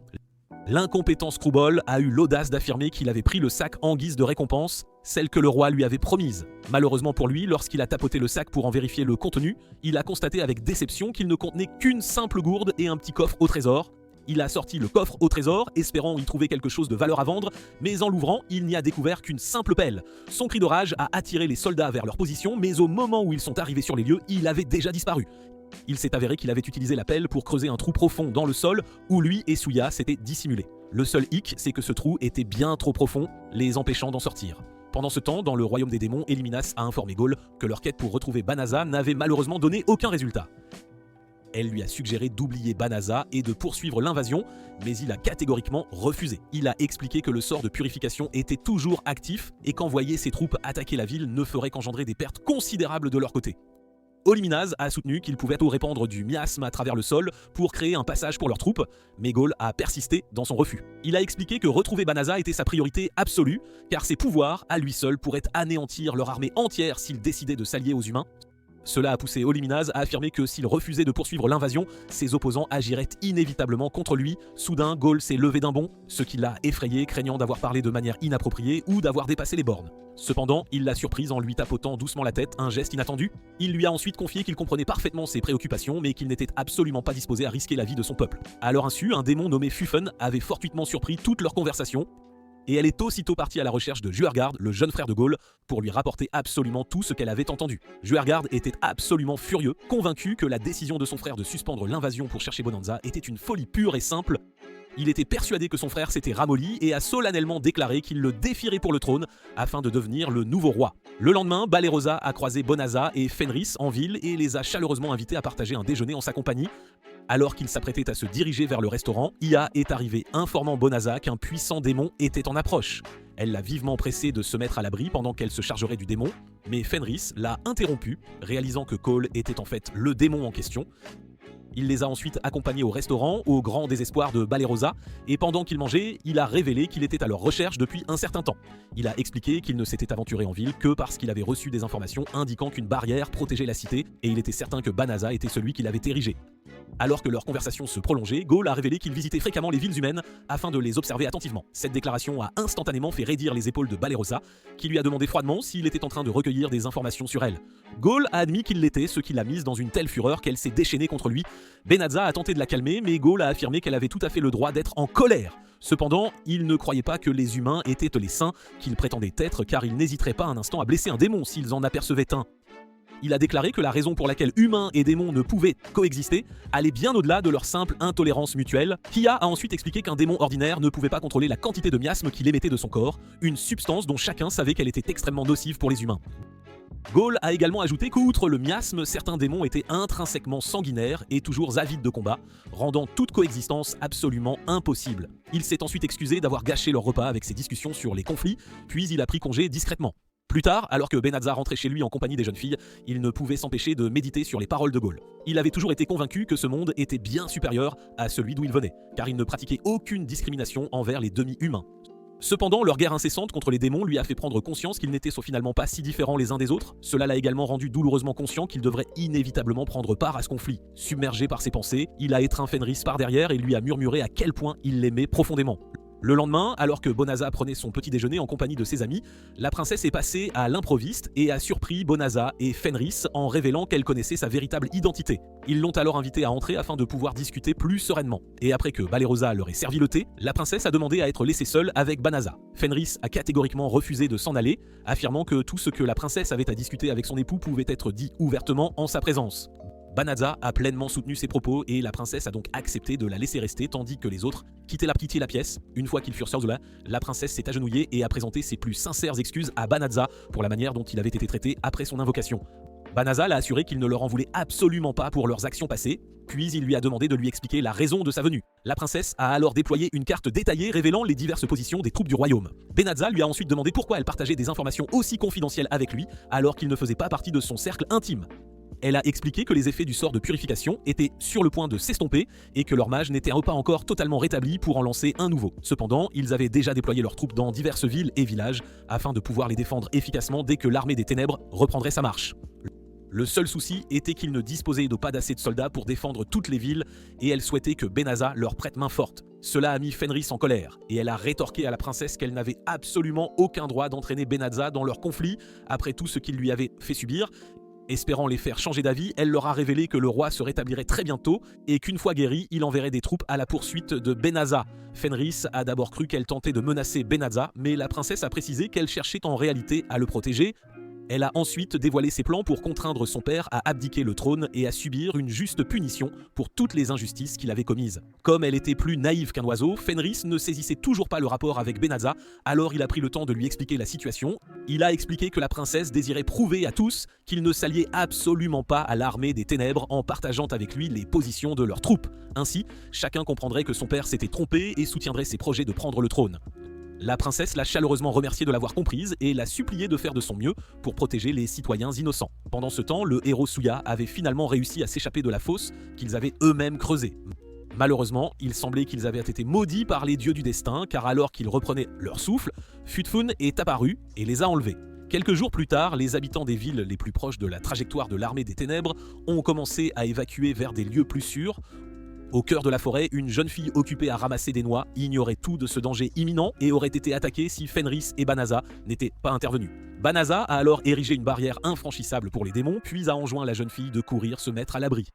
L'incompétent Screwball a eu l'audace d'affirmer qu'il avait pris le sac en guise de récompense, celle que le roi lui avait promise. Malheureusement pour lui, lorsqu'il a tapoté le sac pour en vérifier le contenu, il a constaté avec déception qu'il ne contenait qu'une simple gourde et un petit coffre au trésor. Il a sorti le coffre au trésor, espérant y trouver quelque chose de valeur à vendre, mais en l'ouvrant, il n'y a découvert qu'une simple pelle. Son cri de rage a attiré les soldats vers leur position, mais au moment où ils sont arrivés sur les lieux, il avait déjà disparu. Il s'est avéré qu'il avait utilisé la pelle pour creuser un trou profond dans le sol où lui et Suya s'étaient dissimulés. Le seul hic, c'est que ce trou était bien trop profond, les empêchant d'en sortir. Pendant ce temps, dans le royaume des démons, Eliminas a informé Ghaul que leur quête pour retrouver Banaza n'avait malheureusement donné aucun résultat. Elle lui a suggéré d'oublier Banaza et de poursuivre l'invasion, mais il a catégoriquement refusé. Il a expliqué que le sort de purification était toujours actif et qu'envoyer ses troupes attaquer la ville ne ferait qu'engendrer des pertes considérables de leur côté. Oliminaz a soutenu qu'il pouvait répandre du miasme à travers le sol pour créer un passage pour leurs troupes, mais Ghaul a persisté dans son refus. Il a expliqué que retrouver Banaza était sa priorité absolue, car ses pouvoirs, à lui seul, pourraient anéantir leur armée entière s'il décidait de s'allier aux humains. Cela a poussé Oliminaz à affirmer que s'il refusait de poursuivre l'invasion, ses opposants agiraient inévitablement contre lui. Soudain, Ghaul s'est levé d'un bond, ce qui l'a effrayé, craignant d'avoir parlé de manière inappropriée ou d'avoir dépassé les bornes. Cependant, il l'a surprise en lui tapotant doucement la tête, un geste inattendu. Il lui a ensuite confié qu'il comprenait parfaitement ses préoccupations, mais qu'il n'était absolument pas disposé à risquer la vie de son peuple. À leur insu, un démon nommé Fufen avait fortuitement surpris toute leur conversation, et elle est aussitôt partie à la recherche de Juergard, le jeune frère de Ghaul, pour lui rapporter absolument tout ce qu'elle avait entendu. Juergard était absolument furieux, convaincu que la décision de son frère de suspendre l'invasion pour chercher Bonanza était une folie pure et simple. Il était persuadé que son frère s'était ramolli et a solennellement déclaré qu'il le défierait pour le trône afin de devenir le nouveau roi. Le lendemain, Balerosa a croisé Bonaza et Fenris en ville et les a chaleureusement invités à partager un déjeuner en sa compagnie. Alors qu'il s'apprêtait à se diriger vers le restaurant, Ia est arrivée informant Bonaza qu'un puissant démon était en approche. Elle l'a vivement pressé de se mettre à l'abri pendant qu'elle se chargerait du démon, mais Fenris l'a interrompu, réalisant que Cole était en fait le démon en question. Il les a ensuite accompagnés au restaurant, au grand désespoir de Balerosa, et pendant qu'ils mangeaient, il a révélé qu'il était à leur recherche depuis un certain temps. Il a expliqué qu'il ne s'était aventuré en ville que parce qu'il avait reçu des informations indiquant qu'une barrière protégeait la cité, et il était certain que Banaza était celui qui l'avait érigé. Alors que leur conversation se prolongeait, Ghaul a révélé qu'il visitait fréquemment les villes humaines afin de les observer attentivement. Cette déclaration a instantanément fait raidir les épaules de Balerosa, qui lui a demandé froidement s'il était en train de recueillir des informations sur elle. Ghaul a admis qu'il l'était, ce qui l'a mise dans une telle fureur qu'elle s'est déchaînée contre lui. Benazza a tenté de la calmer, mais Ghaul a affirmé qu'elle avait tout à fait le droit d'être en colère. Cependant, il ne croyait pas que les humains étaient les saints qu'ils prétendaient être, car il n'hésiterait pas un instant à blesser un démon s'ils en apercevaient un. Il a déclaré que la raison pour laquelle humains et démons ne pouvaient coexister allait bien au-delà de leur simple intolérance mutuelle. Kia a ensuite expliqué qu'un démon ordinaire ne pouvait pas contrôler la quantité de miasme qu'il émettait de son corps, une substance dont chacun savait qu'elle était extrêmement nocive pour les humains. Ghaul a également ajouté qu'outre le miasme, certains démons étaient intrinsèquement sanguinaires et toujours avides de combat, rendant toute coexistence absolument impossible. Il s'est ensuite excusé d'avoir gâché leur repas avec ses discussions sur les conflits, puis il a pris congé discrètement. Plus tard, alors que Benazza rentrait chez lui en compagnie des jeunes filles, il ne pouvait s'empêcher de méditer sur les paroles de Ghaul. Il avait toujours été convaincu que ce monde était bien supérieur à celui d'où il venait, car il ne pratiquait aucune discrimination envers les demi-humains. Cependant, leur guerre incessante contre les démons lui a fait prendre conscience qu'ils n'étaient finalement pas si différents les uns des autres. Cela l'a également rendu douloureusement conscient qu'il devrait inévitablement prendre part à ce conflit. Submergé par ses pensées, il a étreint Fenris par derrière et lui a murmuré à quel point il l'aimait profondément. Le lendemain, alors que Bonazza prenait son petit déjeuner en compagnie de ses amis, la princesse est passée à l'improviste et a surpris Bonazza et Fenris en révélant qu'elle connaissait sa véritable identité. Ils l'ont alors invitée à entrer afin de pouvoir discuter plus sereinement. Et après que Balerosa leur ait servi le thé, la princesse a demandé à être laissée seule avec Banazza. Fenris a catégoriquement refusé de s'en aller, affirmant que tout ce que la princesse avait à discuter avec son époux pouvait être dit ouvertement en sa présence. Banazza a pleinement soutenu ses propos et la princesse a donc accepté de la laisser rester tandis que les autres quittaient la pièce. Une fois qu'ils furent sortis de là, la princesse s'est agenouillée et a présenté ses plus sincères excuses à Banazza pour la manière dont il avait été traité après son invocation. Banazza l'a assuré qu'il ne leur en voulait absolument pas pour leurs actions passées, puis il lui a demandé de lui expliquer la raison de sa venue. La princesse a alors déployé une carte détaillée révélant les diverses positions des troupes du royaume. Banazza lui a ensuite demandé pourquoi elle partageait des informations aussi confidentielles avec lui alors qu'il ne faisait pas partie de son cercle intime. Elle a expliqué que les effets du sort de purification étaient sur le point de s'estomper et que leur mage n'était pas encore totalement rétabli pour en lancer un nouveau. Cependant, ils avaient déjà déployé leurs troupes dans diverses villes et villages afin de pouvoir les défendre efficacement dès que l'armée des ténèbres reprendrait sa marche. Le seul souci était qu'ils ne disposaient pas d'assez de soldats pour défendre toutes les villes et elle souhaitait que Banazza leur prête main forte. Cela a mis Fenris en colère et elle a rétorqué à la princesse qu'elle n'avait absolument aucun droit d'entraîner Banazza dans leur conflit après tout ce qu'il lui avait fait subir. Espérant les faire changer d'avis, elle leur a révélé que le roi se rétablirait très bientôt et qu'une fois guéri, il enverrait des troupes à la poursuite de Banazza. Fenris a d'abord cru qu'elle tentait de menacer Banazza, mais la princesse a précisé qu'elle cherchait en réalité à le protéger. Elle a ensuite dévoilé ses plans pour contraindre son père à abdiquer le trône et à subir une juste punition pour toutes les injustices qu'il avait commises. Comme elle était plus naïve qu'un oiseau, Fenris ne saisissait toujours pas le rapport avec Banazza, alors il a pris le temps de lui expliquer la situation. Il a expliqué que la princesse désirait prouver à tous qu'il ne s'alliait absolument pas à l'armée des ténèbres en partageant avec lui les positions de leurs troupes. Ainsi, chacun comprendrait que son père s'était trompé et soutiendrait ses projets de prendre le trône. La princesse l'a chaleureusement remercié de l'avoir comprise et l'a supplié de faire de son mieux pour protéger les citoyens innocents. Pendant ce temps, le héros Souya avait finalement réussi à s'échapper de la fosse qu'ils avaient eux-mêmes creusée. Malheureusement, il semblait qu'ils avaient été maudits par les dieux du destin, car alors qu'ils reprenaient leur souffle, Futfun est apparu et les a enlevés. Quelques jours plus tard, les habitants des villes les plus proches de la trajectoire de l'armée des ténèbres ont commencé à évacuer vers des lieux plus sûrs. Au cœur de la forêt, une jeune fille occupée à ramasser des noix ignorait tout de ce danger imminent et aurait été attaquée si Fenris et Banazza n'étaient pas intervenus. Banazza a alors érigé une barrière infranchissable pour les démons, puis a enjoint la jeune fille de courir se mettre à l'abri.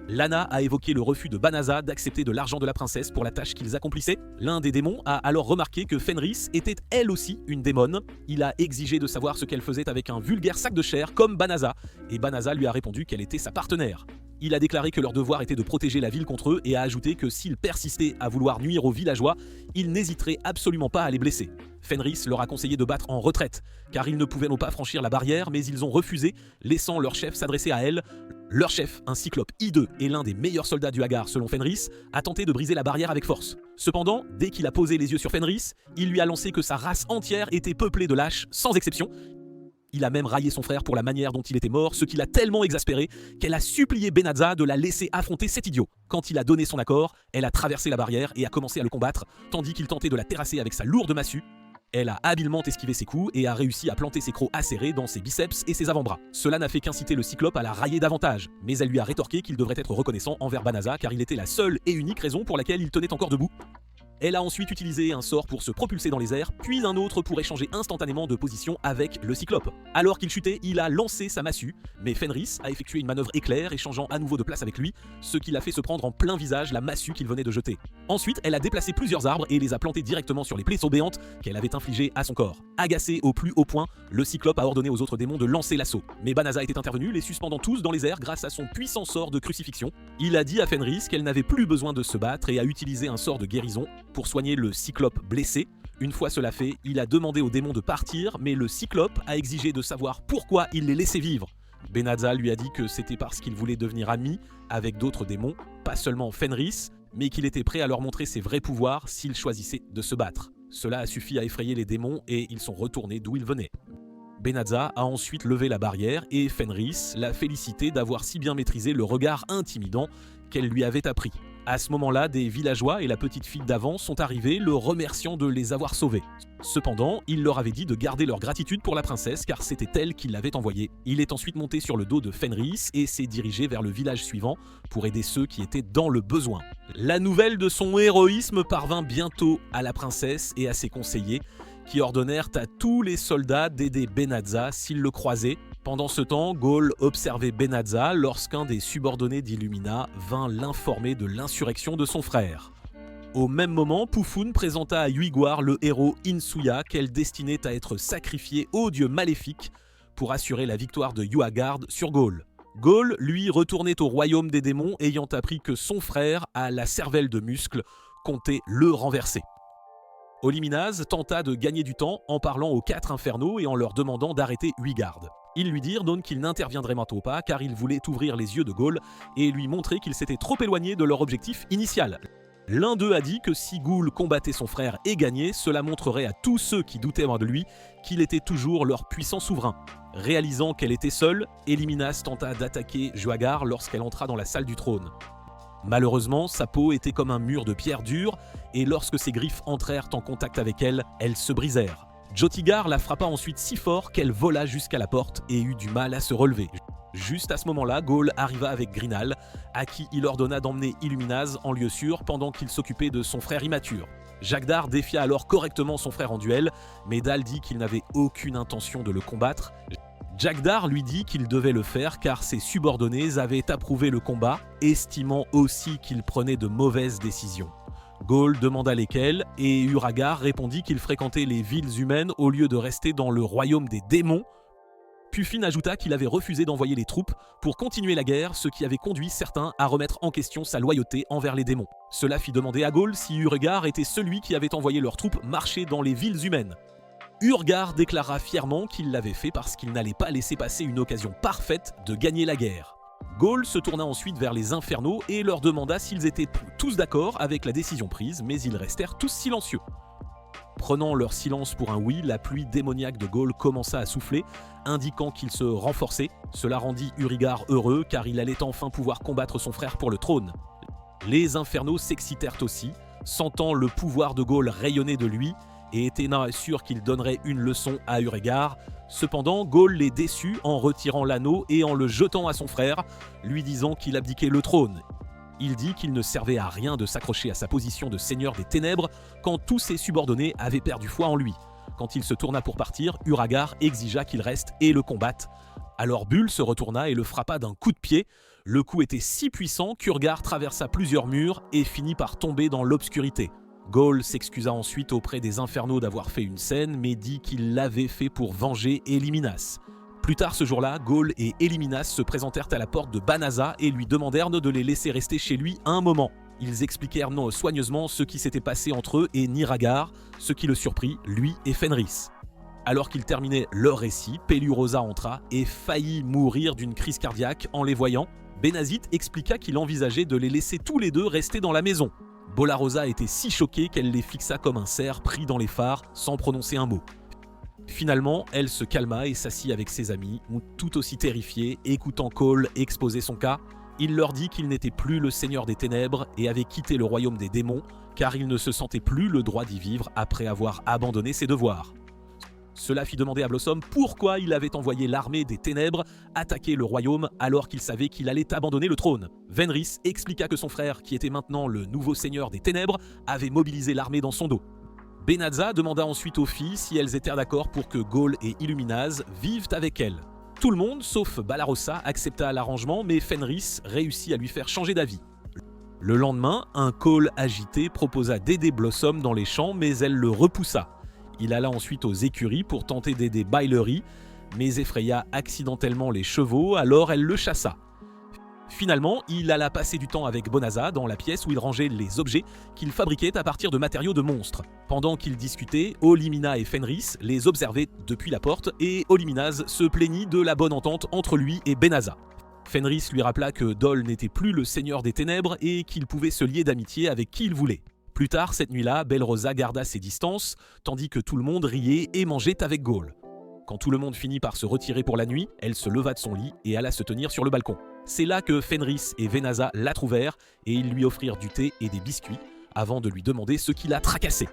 Lana a évoqué le refus de Banazza d'accepter de l'argent de la princesse pour la tâche qu'ils accomplissaient. L'un des démons a alors remarqué que Fenris était elle aussi une démone. Il a exigé de savoir ce qu'elle faisait avec un vulgaire sac de chair comme Banazza, et Banazza lui a répondu qu'elle était sa partenaire. Il a déclaré que leur devoir était de protéger la ville contre eux et a ajouté que s'ils persistaient à vouloir nuire aux villageois, ils n'hésiteraient absolument pas à les blesser. Fenris leur a conseillé de battre en retraite, car ils ne pouvaient non pas franchir la barrière, mais ils ont refusé, laissant leur chef s'adresser à elle. Leur chef, un cyclope hideux et l'un des meilleurs soldats du Hagar selon Fenris, a tenté de briser la barrière avec force. Cependant, dès qu'il a posé les yeux sur Fenris, il lui a lancé que sa race entière était peuplée de lâches, sans exception. Il a même raillé son frère pour la manière dont il était mort, ce qui l'a tellement exaspéré qu'elle a supplié Banazza de la laisser affronter cet idiot. Quand il a donné son accord, elle a traversé la barrière et a commencé à le combattre, tandis qu'il tentait de la terrasser avec sa lourde massue. Elle a habilement esquivé ses coups et a réussi à planter ses crocs acérés dans ses biceps et ses avant-bras. Cela n'a fait qu'inciter le cyclope à la railler davantage, mais elle lui a rétorqué qu'il devrait être reconnaissant envers Banazza car il était la seule et unique raison pour laquelle il tenait encore debout. Elle a ensuite utilisé un sort pour se propulser dans les airs, puis un autre pour échanger instantanément de position avec le cyclope. Alors qu'il chutait, il a lancé sa massue, mais Fenris a effectué une manœuvre éclair, échangeant à nouveau de place avec lui, ce qui l'a fait se prendre en plein visage la massue qu'il venait de jeter. Ensuite, elle a déplacé plusieurs arbres et les a plantés directement sur les plaies béantes qu'elle avait infligées à son corps. Agacé au plus haut point, le cyclope a ordonné aux autres démons de lancer l'assaut. Mais Banazza était intervenu, les suspendant tous dans les airs grâce à son puissant sort de crucifixion. Il a dit à Fenris qu'elle n'avait plus besoin de se battre et a utilisé un sort de guérison pour soigner le cyclope blessé. Une fois cela fait, il a demandé aux démons de partir, mais le cyclope a exigé de savoir pourquoi il les laissait vivre. Banazza lui a dit que c'était parce qu'il voulait devenir ami avec d'autres démons, pas seulement Fenris, mais qu'il était prêt à leur montrer ses vrais pouvoirs s'ils choisissaient de se battre. Cela a suffi à effrayer les démons et ils sont retournés d'où ils venaient. Banazza a ensuite levé la barrière et Fenris l'a félicité d'avoir si bien maîtrisé le regard intimidant qu'elle lui avait appris. À ce moment-là, des villageois et la petite fille d'avant sont arrivés, le remerciant de les avoir sauvés. Cependant, il leur avait dit de garder leur gratitude pour la princesse car c'était elle qui l'avait envoyé. Il est ensuite monté sur le dos de Fenris et s'est dirigé vers le village suivant pour aider ceux qui étaient dans le besoin. La nouvelle de son héroïsme parvint bientôt à la princesse et à ses conseillers qui ordonnèrent à tous les soldats d'aider Benazza s'ils le croisaient. Pendant ce temps, Gaulle observait Benazza lorsqu'un des subordonnés d'Illumina vint l'informer de l'insurrection de son frère. Au même moment, Pufun présenta à Huiguar le héros Insuya qu'elle destinait à être sacrifié au dieu maléfique pour assurer la victoire de Huagard sur Gaulle. Gaulle, lui, retournait au royaume des démons ayant appris que son frère, à la cervelle de muscles, comptait le renverser. Olyminaz tenta de gagner du temps en parlant aux 4 infernaux et en leur demandant d'arrêter Huigard. Ils lui dirent donc qu'ils n'interviendraient maintenant pas car ils voulaient ouvrir les yeux de Gaulle et lui montrer qu'ils s'étaient trop éloignés de leur objectif initial. L'un d'eux a dit que si Ghoul combattait son frère et gagnait, cela montrerait à tous ceux qui doutaient de lui qu'il était toujours leur puissant souverain. Réalisant qu'elle était seule, Illuminas tenta d'attaquer Huagard lorsqu'elle entra dans la salle du trône. Malheureusement, sa peau était comme un mur de pierre dure et lorsque ses griffes entrèrent en contact avec elle, elles se brisèrent. Jotigar la frappa ensuite si fort qu'elle vola jusqu'à la porte et eut du mal à se relever. Juste à ce moment-là, Gaulle arriva avec Grinal, à qui il ordonna d'emmener Illuminaz en lieu sûr pendant qu'il s'occupait de son frère immature. Jagdar défia alors correctement son frère en duel, mais Dal dit qu'il n'avait aucune intention de le combattre. Jagdar lui dit qu'il devait le faire car ses subordonnés avaient approuvé le combat, estimant aussi qu'il prenait de mauvaises décisions. Gaulle demanda lesquelles et Uragar répondit qu'il fréquentait les villes humaines au lieu de rester dans le royaume des démons. Pufin ajouta qu'il avait refusé d'envoyer les troupes pour continuer la guerre, ce qui avait conduit certains à remettre en question sa loyauté envers les démons. Cela fit demander à Gaulle si Uragar était celui qui avait envoyé leurs troupes marcher dans les villes humaines. Uragar déclara fièrement qu'il l'avait fait parce qu'il n'allait pas laisser passer une occasion parfaite de gagner la guerre. Gaulle se tourna ensuite vers les infernaux et leur demanda s'ils étaient tous d'accord avec la décision prise, mais ils restèrent tous silencieux. Prenant leur silence pour un oui, la pluie démoniaque de Gaulle commença à souffler, indiquant qu'il se renforçait. Cela rendit Urigar heureux car il allait enfin pouvoir combattre son frère pour le trône. Les infernaux s'excitèrent aussi, sentant le pouvoir de Gaulle rayonner de lui, et étaient sûrs qu'il donnerait une leçon à Urigar. Cependant, Gaulle les déçut en retirant l'anneau et en le jetant à son frère, lui disant qu'il abdiquait le trône. Il dit qu'il ne servait à rien de s'accrocher à sa position de seigneur des ténèbres quand tous ses subordonnés avaient perdu foi en lui. Quand il se tourna pour partir, Uragar exigea qu'il reste et le combatte. Alors Bull se retourna et le frappa d'un coup de pied. Le coup était si puissant qu'Urgar traversa plusieurs murs et finit par tomber dans l'obscurité. Gaulle s'excusa ensuite auprès des infernaux d'avoir fait une scène, mais dit qu'il l'avait fait pour venger Illuminas. Plus tard ce jour-là, Gaulle et Illuminas se présentèrent à la porte de Banazza et lui demandèrent de les laisser rester chez lui un moment. Ils expliquèrent soigneusement ce qui s'était passé entre eux et Niragar, ce qui le surprit, lui et Fenris. Alors qu'ils terminaient leur récit, Pelurosa entra et faillit mourir d'une crise cardiaque en les voyant. Benazit expliqua qu'il envisageait de les laisser tous les deux rester dans la maison. Bolarosa était si choquée qu'elle les fixa comme un cerf pris dans les phares sans prononcer un mot. Finalement, elle se calma et s'assit avec ses amis, tout aussi terrifiés, écoutant Cole exposer son cas. Il leur dit qu'il n'était plus le seigneur des ténèbres et avait quitté le royaume des démons, car il ne se sentait plus le droit d'y vivre après avoir abandonné ses devoirs. Cela fit demander à Blossom pourquoi il avait envoyé l'armée des ténèbres attaquer le royaume alors qu'il savait qu'il allait abandonner le trône. Fenris expliqua que son frère, qui était maintenant le nouveau seigneur des ténèbres, avait mobilisé l'armée dans son dos. Benazza demanda ensuite aux filles si elles étaient d'accord pour que Gaulle et Illuminaz vivent avec elle. Tout le monde, sauf Balarossa, accepta l'arrangement, mais Fenris réussit à lui faire changer d'avis. Le lendemain, un Cole agité proposa d'aider Blossom dans les champs, mais elle le repoussa. Il alla ensuite aux écuries pour tenter d'aider Bylery, mais effraya accidentellement les chevaux, alors elle le chassa. Finalement, il alla passer du temps avec Bonazza dans la pièce où il rangeait les objets qu'il fabriquait à partir de matériaux de monstres. Pendant qu'ils discutaient, Olimina et Fenris les observaient depuis la porte et Oliminaz se plaignit de la bonne entente entre lui et Benazza. Fenris lui rappela que Dol n'était plus le seigneur des ténèbres et qu'il pouvait se lier d'amitié avec qui il voulait. Plus tard cette nuit-là, Belrosa garda ses distances, tandis que tout le monde riait et mangeait avec Gaulle. Quand tout le monde finit par se retirer pour la nuit, elle se leva de son lit et alla se tenir sur le balcon. C'est là que Fenris et Venaza la trouvèrent et ils lui offrirent du thé et des biscuits avant de lui demander ce qui la tracassait.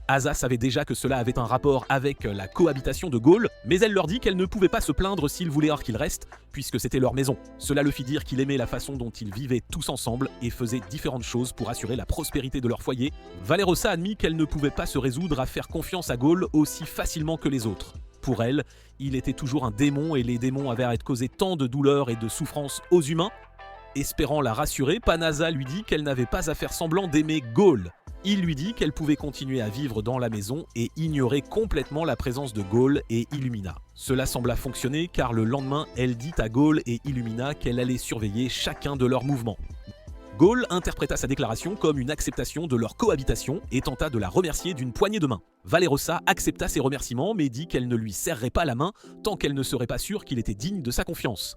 Asa savait déjà que cela avait un rapport avec la cohabitation de Gaulle, mais elle leur dit qu'elle ne pouvait pas se plaindre s'ils voulaient qu'ils restent, puisque c'était leur maison. Cela le fit dire qu'il aimait la façon dont ils vivaient tous ensemble et faisaient différentes choses pour assurer la prospérité de leur foyer. Valerosa admit qu'elle ne pouvait pas se résoudre à faire confiance à Gaulle aussi facilement que les autres. Pour elle, il était toujours un démon et les démons avaient causé tant de douleurs et de souffrances aux humains. Espérant la rassurer, Panasa lui dit qu'elle n'avait pas à faire semblant d'aimer Gaulle. Il lui dit qu'elle pouvait continuer à vivre dans la maison et ignorer complètement la présence de Gaulle et Illumina. Cela sembla fonctionner car le lendemain, elle dit à Gaulle et Illumina qu'elle allait surveiller chacun de leurs mouvements. Gaulle interpréta sa déclaration comme une acceptation de leur cohabitation et tenta de la remercier d'une poignée de main. Valerosa accepta ses remerciements mais dit qu'elle ne lui serrerait pas la main tant qu'elle ne serait pas sûre qu'il était digne de sa confiance.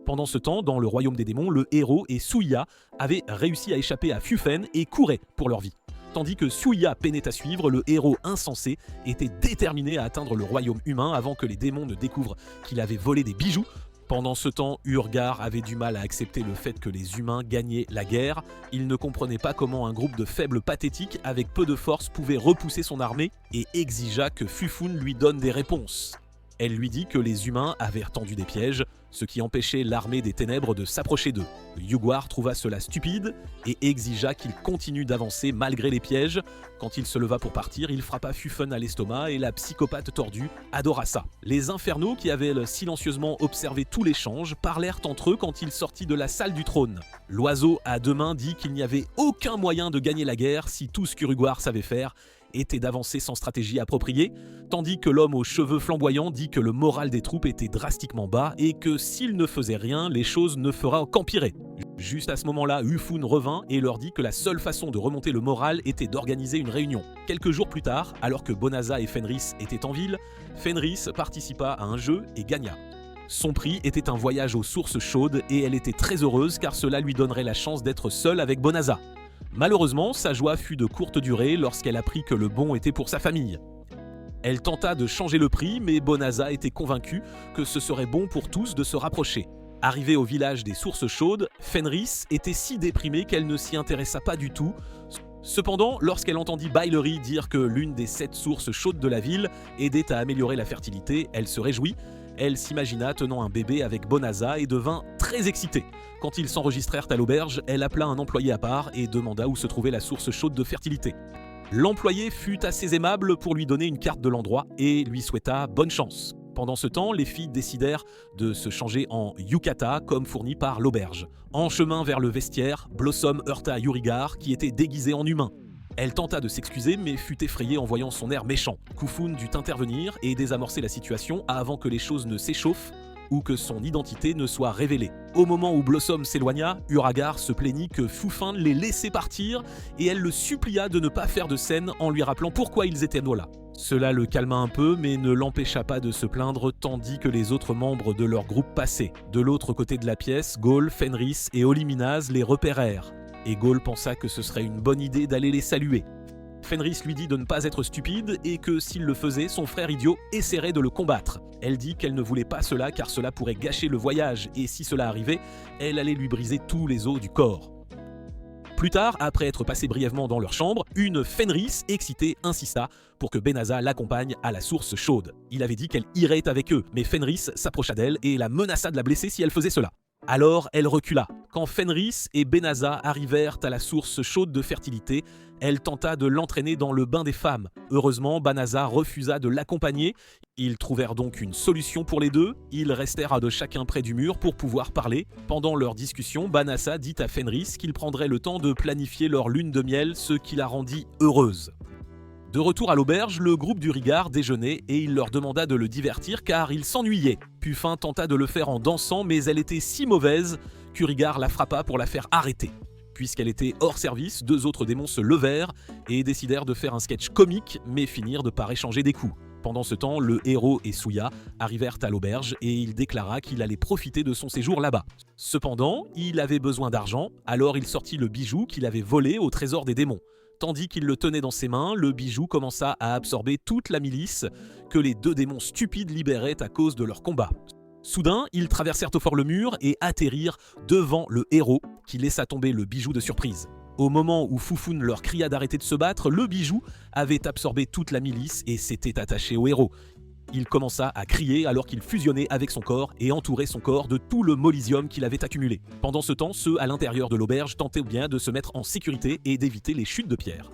Pendant ce temps, dans le royaume des démons, le héros et Suya avaient réussi à échapper à Fufen et couraient pour leur vie. Tandis que Suya peinait à suivre, le héros insensé était déterminé à atteindre le royaume humain avant que les démons ne découvrent qu'il avait volé des bijoux. Pendant ce temps, Urgar avait du mal à accepter le fait que les humains gagnaient la guerre. Il ne comprenait pas comment un groupe de faibles pathétiques avec peu de force pouvait repousser son armée et exigea que Fufun lui donne des réponses. Elle lui dit que les humains avaient tendu des pièges, ce qui empêchait l'armée des ténèbres de s'approcher d'eux. Yugwar trouva cela stupide et exigea qu'il continue d'avancer malgré les pièges. Quand il se leva pour partir, il frappa Fufun à l'estomac et la psychopathe tordue adora ça. Les infernaux, qui avaient silencieusement observé tout l'échange, parlèrent entre eux quand il sortit de la salle du trône. L'oiseau à deux mains dit qu'il n'y avait aucun moyen de gagner la guerre si tout ce qu'Urugwar savait faire était d'avancer sans stratégie appropriée, tandis que l'homme aux cheveux flamboyants dit que le moral des troupes était drastiquement bas et que s'ils ne faisaient rien, les choses ne feraient qu'empirer. Juste à ce moment-là, Ufun revint et leur dit que la seule façon de remonter le moral était d'organiser une réunion. Quelques jours plus tard, alors que Bonasa et Fenris étaient en ville, Fenris participa à un jeu et gagna. Son prix était un voyage aux sources chaudes et elle était très heureuse car cela lui donnerait la chance d'être seule avec Bonasa. Malheureusement, sa joie fut de courte durée lorsqu'elle apprit que le bon était pour sa famille. Elle tenta de changer le prix, mais Bonasa était convaincu que ce serait bon pour tous de se rapprocher. Arrivée au village des sources chaudes, Fenris était si déprimée qu'elle ne s'y intéressa pas du tout. Cependant, lorsqu'elle entendit Bailery dire que l'une des 7 sources chaudes de la ville aidait à améliorer la fertilité, elle se réjouit. Elle s'imagina tenant un bébé avec Bonasa et devint très excitée. Quand ils s'enregistrèrent à l'auberge, elle appela un employé à part et demanda où se trouvait la source chaude de fertilité. L'employé fut assez aimable pour lui donner une carte de l'endroit et lui souhaita bonne chance. Pendant ce temps, les filles décidèrent de se changer en yukata comme fourni par l'auberge. En chemin vers le vestiaire, Blossom heurta Yurigar qui était déguisé en humain. Elle tenta de s'excuser mais fut effrayée en voyant son air méchant. Kufun dut intervenir et désamorcer la situation avant que les choses ne s'échauffent ou que son identité ne soit révélée. Au moment où Blossom s'éloigna, Uragar se plaignit que Fufun les laissait partir et elle le supplia de ne pas faire de scène en lui rappelant pourquoi ils étaient là. Cela le calma un peu mais ne l'empêcha pas de se plaindre tandis que les autres membres de leur groupe passaient. De l'autre côté de la pièce, Gaulle, Fenris et Oliminaz les repérèrent. Et Gaulle pensa que ce serait une bonne idée d'aller les saluer. Fenris lui dit de ne pas être stupide et que s'il le faisait, son frère idiot essaierait de le combattre. Elle dit qu'elle ne voulait pas cela car cela pourrait gâcher le voyage et si cela arrivait, elle allait lui briser tous les os du corps. Plus tard, après être passé brièvement dans leur chambre, une Fenris excitée insista pour que Benazza l'accompagne à la source chaude. Il avait dit qu'elle irait avec eux, mais Fenris s'approcha d'elle et la menaça de la blesser si elle faisait cela. Alors elle recula. Quand Fenris et Benazza arrivèrent à la source chaude de fertilité, elle tenta de l'entraîner dans le bain des femmes. Heureusement, Benazza refusa de l'accompagner. Ils trouvèrent donc une solution pour les deux. Ils restèrent à de chacun près du mur pour pouvoir parler. Pendant leur discussion, Benazza dit à Fenris qu'il prendrait le temps de planifier leur lune de miel, ce qui la rendit heureuse. De retour à l'auberge, le groupe du Rigard déjeunait et il leur demanda de le divertir car il s'ennuyait. Puffin tenta de le faire en dansant mais elle était si mauvaise qu'Urigard la frappa pour la faire arrêter. Puisqu'elle était hors service, 2 autres démons se levèrent et décidèrent de faire un sketch comique mais finirent de par échanger des coups. Pendant ce temps, le héros et Suya arrivèrent à l'auberge et il déclara qu'il allait profiter de son séjour là-bas. Cependant, il avait besoin d'argent, alors il sortit le bijou qu'il avait volé au trésor des démons. Tandis qu'il le tenait dans ses mains, le bijou commença à absorber toute la milice que les 2 démons stupides libéraient à cause de leur combat. Soudain, ils traversèrent au fort le mur et atterrirent devant le héros qui laissa tomber le bijou de surprise. Au moment où Foufoune leur cria d'arrêter de se battre, le bijou avait absorbé toute la milice et s'était attaché au héros. Il commença à crier alors qu'il fusionnait avec son corps et entourait son corps de tout le molysium qu'il avait accumulé. Pendant ce temps, ceux à l'intérieur de l'auberge tentaient bien de se mettre en sécurité et d'éviter les chutes de pierre.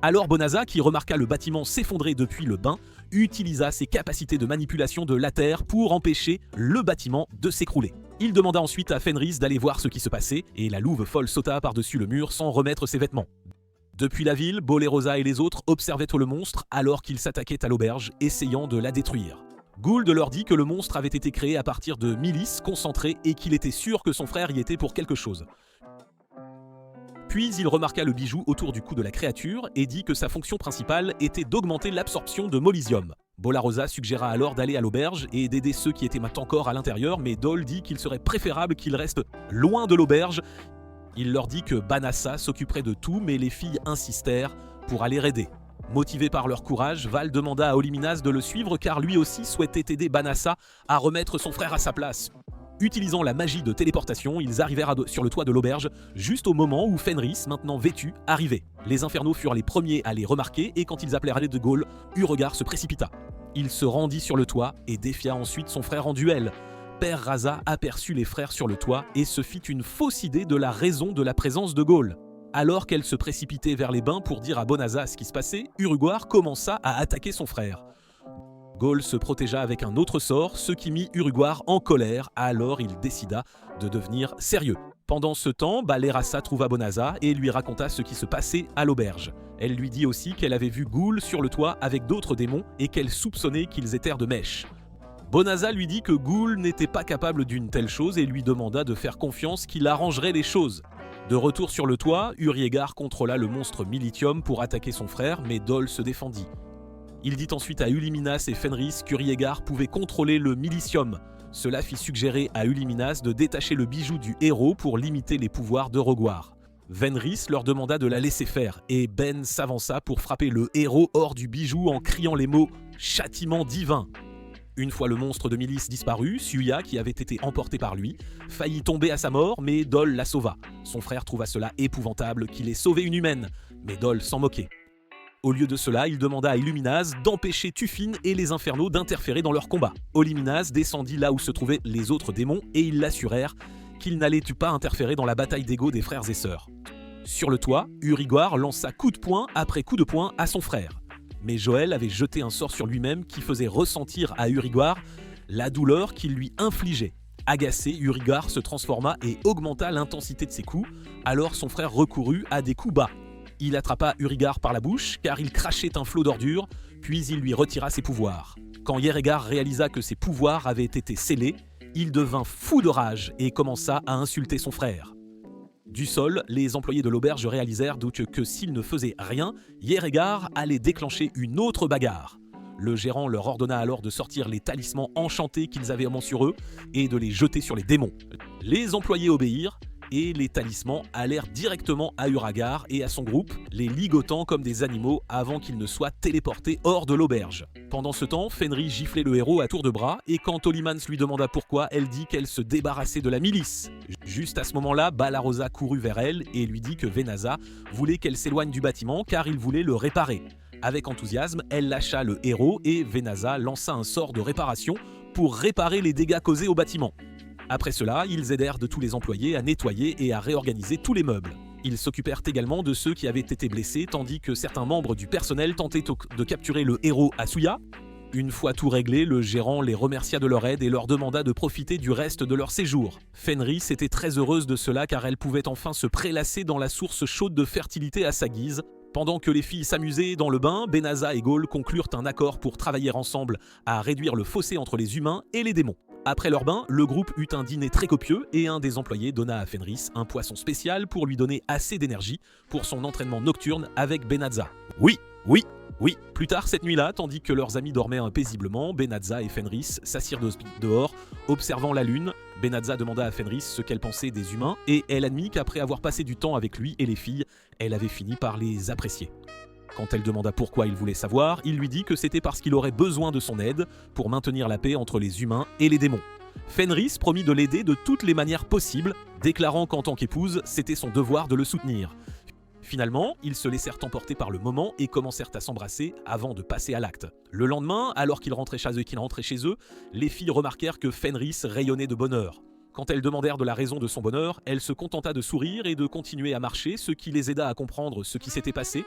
Alors Bonazza, qui remarqua le bâtiment s'effondrer depuis le bain, utilisa ses capacités de manipulation de l'Ather pour empêcher le bâtiment de s'écrouler. Il demanda ensuite à Fenris d'aller voir ce qui se passait et la louve folle sauta par-dessus le mur sans remettre ses vêtements. Depuis la ville, Bolerosa et les autres observaient le monstre alors qu'il s'attaquait à l'auberge, essayant de la détruire. Gould leur dit que le monstre avait été créé à partir de milices concentrées et qu'il était sûr que son frère y était pour quelque chose. Puis il remarqua le bijou autour du cou de la créature et dit que sa fonction principale était d'augmenter l'absorption de molysium. Bolarosa suggéra alors d'aller à l'auberge et d'aider ceux qui étaient encore à l'intérieur, mais Dol dit qu'il serait préférable qu'ils restent loin de l'auberge. Il leur dit que Banassa s'occuperait de tout, mais les filles insistèrent pour aller aider. Motivé par leur courage, Val demanda à Olyminas de le suivre car lui aussi souhaitait aider Banassa à remettre son frère à sa place. Utilisant la magie de téléportation, ils arrivèrent sur le toit de l'auberge juste au moment où Fenris, maintenant vêtu, arrivait. Les infernaux furent les premiers à les remarquer et quand ils appelèrent à l'aide de Gaulle, Uregard se précipita. Il se rendit sur le toit et défia ensuite son frère en duel. Père Raza aperçut les frères sur le toit et se fit une fausse idée de la raison de la présence de Gaulle. Alors qu'elle se précipitait vers les bains pour dire à Bonazza ce qui se passait, Uruguar commença à attaquer son frère. Gaulle se protégea avec un autre sort, ce qui mit Uruguar en colère, alors il décida de devenir sérieux. Pendant ce temps, Balerassa trouva Bonazza et lui raconta ce qui se passait à l'auberge. Elle lui dit aussi qu'elle avait vu Ghoul sur le toit avec d'autres démons et qu'elle soupçonnait qu'ils étaient de mèche. Bonazza lui dit que Ghoul n'était pas capable d'une telle chose et lui demanda de faire confiance qu'il arrangerait les choses. De retour sur le toit, Uriegar contrôla le monstre Militium pour attaquer son frère, mais Dol se défendit. Il dit ensuite à Ulyminas et Fenris qu'Uriegar pouvait contrôler le Militium. Cela fit suggérer à Ulyminas de détacher le bijou du héros pour limiter les pouvoirs de Roguar. Venris leur demanda de la laisser faire, et Ben s'avança pour frapper le héros hors du bijou en criant les mots « châtiment divin ». Une fois le monstre de milice disparu, Suya, qui avait été emporté par lui, faillit tomber à sa mort, mais Dol la sauva. Son frère trouva cela épouvantable qu'il ait sauvé une humaine, mais Dol s'en moquait. Au lieu de cela, il demanda à Illuminaz d'empêcher Tufin et les infernaux d'interférer dans leur combat. Illuminaz descendit là où se trouvaient les autres démons et ils l'assurèrent qu'il n'allait pas interférer dans la bataille d'ego des frères et sœurs. Sur le toit, Uriguar lança coup de poing après coup de poing à son frère. Mais Joël avait jeté un sort sur lui-même qui faisait ressentir à Uriguar la douleur qu'il lui infligeait. Agacé, Uriguar se transforma et augmenta l'intensité de ses coups, alors son frère recourut à des coups bas. Il attrapa Uriguar par la bouche car il crachait un flot d'ordures, puis il lui retira ses pouvoirs. Quand Yeregar réalisa que ses pouvoirs avaient été scellés, il devint fou de rage et commença à insulter son frère. Du sol, les employés de l'auberge réalisèrent donc que s'ils ne faisaient rien, Yeregar allait déclencher une autre bagarre. Le gérant leur ordonna alors de sortir les talismans enchantés qu'ils avaient sur eux et de les jeter sur les démons. Les employés obéirent, et les talismans allèrent directement à Uragar et à son groupe, les ligotant comme des animaux avant qu'ils ne soient téléportés hors de l'auberge. Pendant ce temps, Fenris giflait le héros à tour de bras, et quand Olimans lui demanda pourquoi, elle dit qu'elle se débarrassait de la milice. Juste à ce moment-là, Balarosa courut vers elle et lui dit que Venaza voulait qu'elle s'éloigne du bâtiment car il voulait le réparer. Avec enthousiasme, elle lâcha le héros et Venaza lança un sort de réparation pour réparer les dégâts causés au bâtiment. Après cela, ils aidèrent de tous les employés à nettoyer et à réorganiser tous les meubles. Ils s'occupèrent également de ceux qui avaient été blessés, tandis que certains membres du personnel tentaient de capturer le héros Asuya. Une fois tout réglé, le gérant les remercia de leur aide et leur demanda de profiter du reste de leur séjour. Fenris était très heureuse de cela car elle pouvait enfin se prélasser dans la source chaude de fertilité à sa guise. Pendant que les filles s'amusaient dans le bain, Benazza et Gaulle conclurent un accord pour travailler ensemble à réduire le fossé entre les humains et les démons. Après leur bain, le groupe eut un dîner très copieux et un des employés donna à Fenris un poisson spécial pour lui donner assez d'énergie pour son entraînement nocturne avec Benazza. Oui. Plus tard cette nuit-là, tandis que leurs amis dormaient paisiblement, Benazza et Fenris s'assirent dehors, observant la lune. Benazza demanda à Fenris ce qu'elle pensait des humains et elle admit qu'après avoir passé du temps avec lui et les filles, elle avait fini par les apprécier. Quand elle demanda pourquoi il voulait savoir, il lui dit que c'était parce qu'il aurait besoin de son aide pour maintenir la paix entre les humains et les démons. Fenris promit de l'aider de toutes les manières possibles, déclarant qu'en tant qu'épouse, c'était son devoir de le soutenir. Finalement, ils se laissèrent emporter par le moment et commencèrent à s'embrasser avant de passer à l'acte. Le lendemain, alors qu'ils rentraient chez eux, les filles remarquèrent que Fenris rayonnait de bonheur. Quand elles demandèrent de la raison de son bonheur, elle se contenta de sourire et de continuer à marcher, ce qui les aida à comprendre ce qui s'était passé.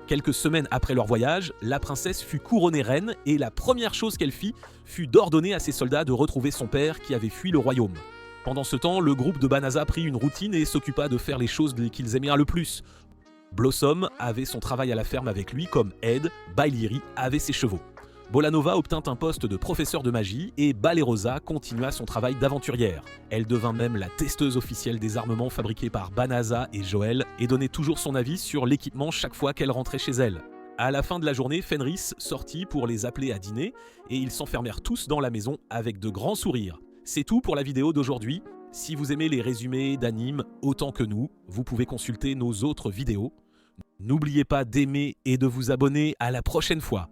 Quelques semaines après leur voyage, la princesse fut couronnée reine et la première chose qu'elle fit fut d'ordonner à ses soldats de retrouver son père qui avait fui le royaume. Pendant ce temps, le groupe de Banaza prit une routine et s'occupa de faire les choses qu'ils aimèrent le plus. Blossom avait son travail à la ferme avec lui comme aide, Bailiri avait ses chevaux. Bolanova obtint un poste de professeur de magie et Balerosa continua son travail d'aventurière. Elle devint même la testeuse officielle des armements fabriqués par Banaza et Joël et donnait toujours son avis sur l'équipement chaque fois qu'elle rentrait chez elle. À la fin de la journée, Fenris sortit pour les appeler à dîner et ils s'enfermèrent tous dans la maison avec de grands sourires. C'est tout pour la vidéo d'aujourd'hui. Si vous aimez les résumés d'animes autant que nous, vous pouvez consulter nos autres vidéos. N'oubliez pas d'aimer et de vous abonner. À la prochaine fois.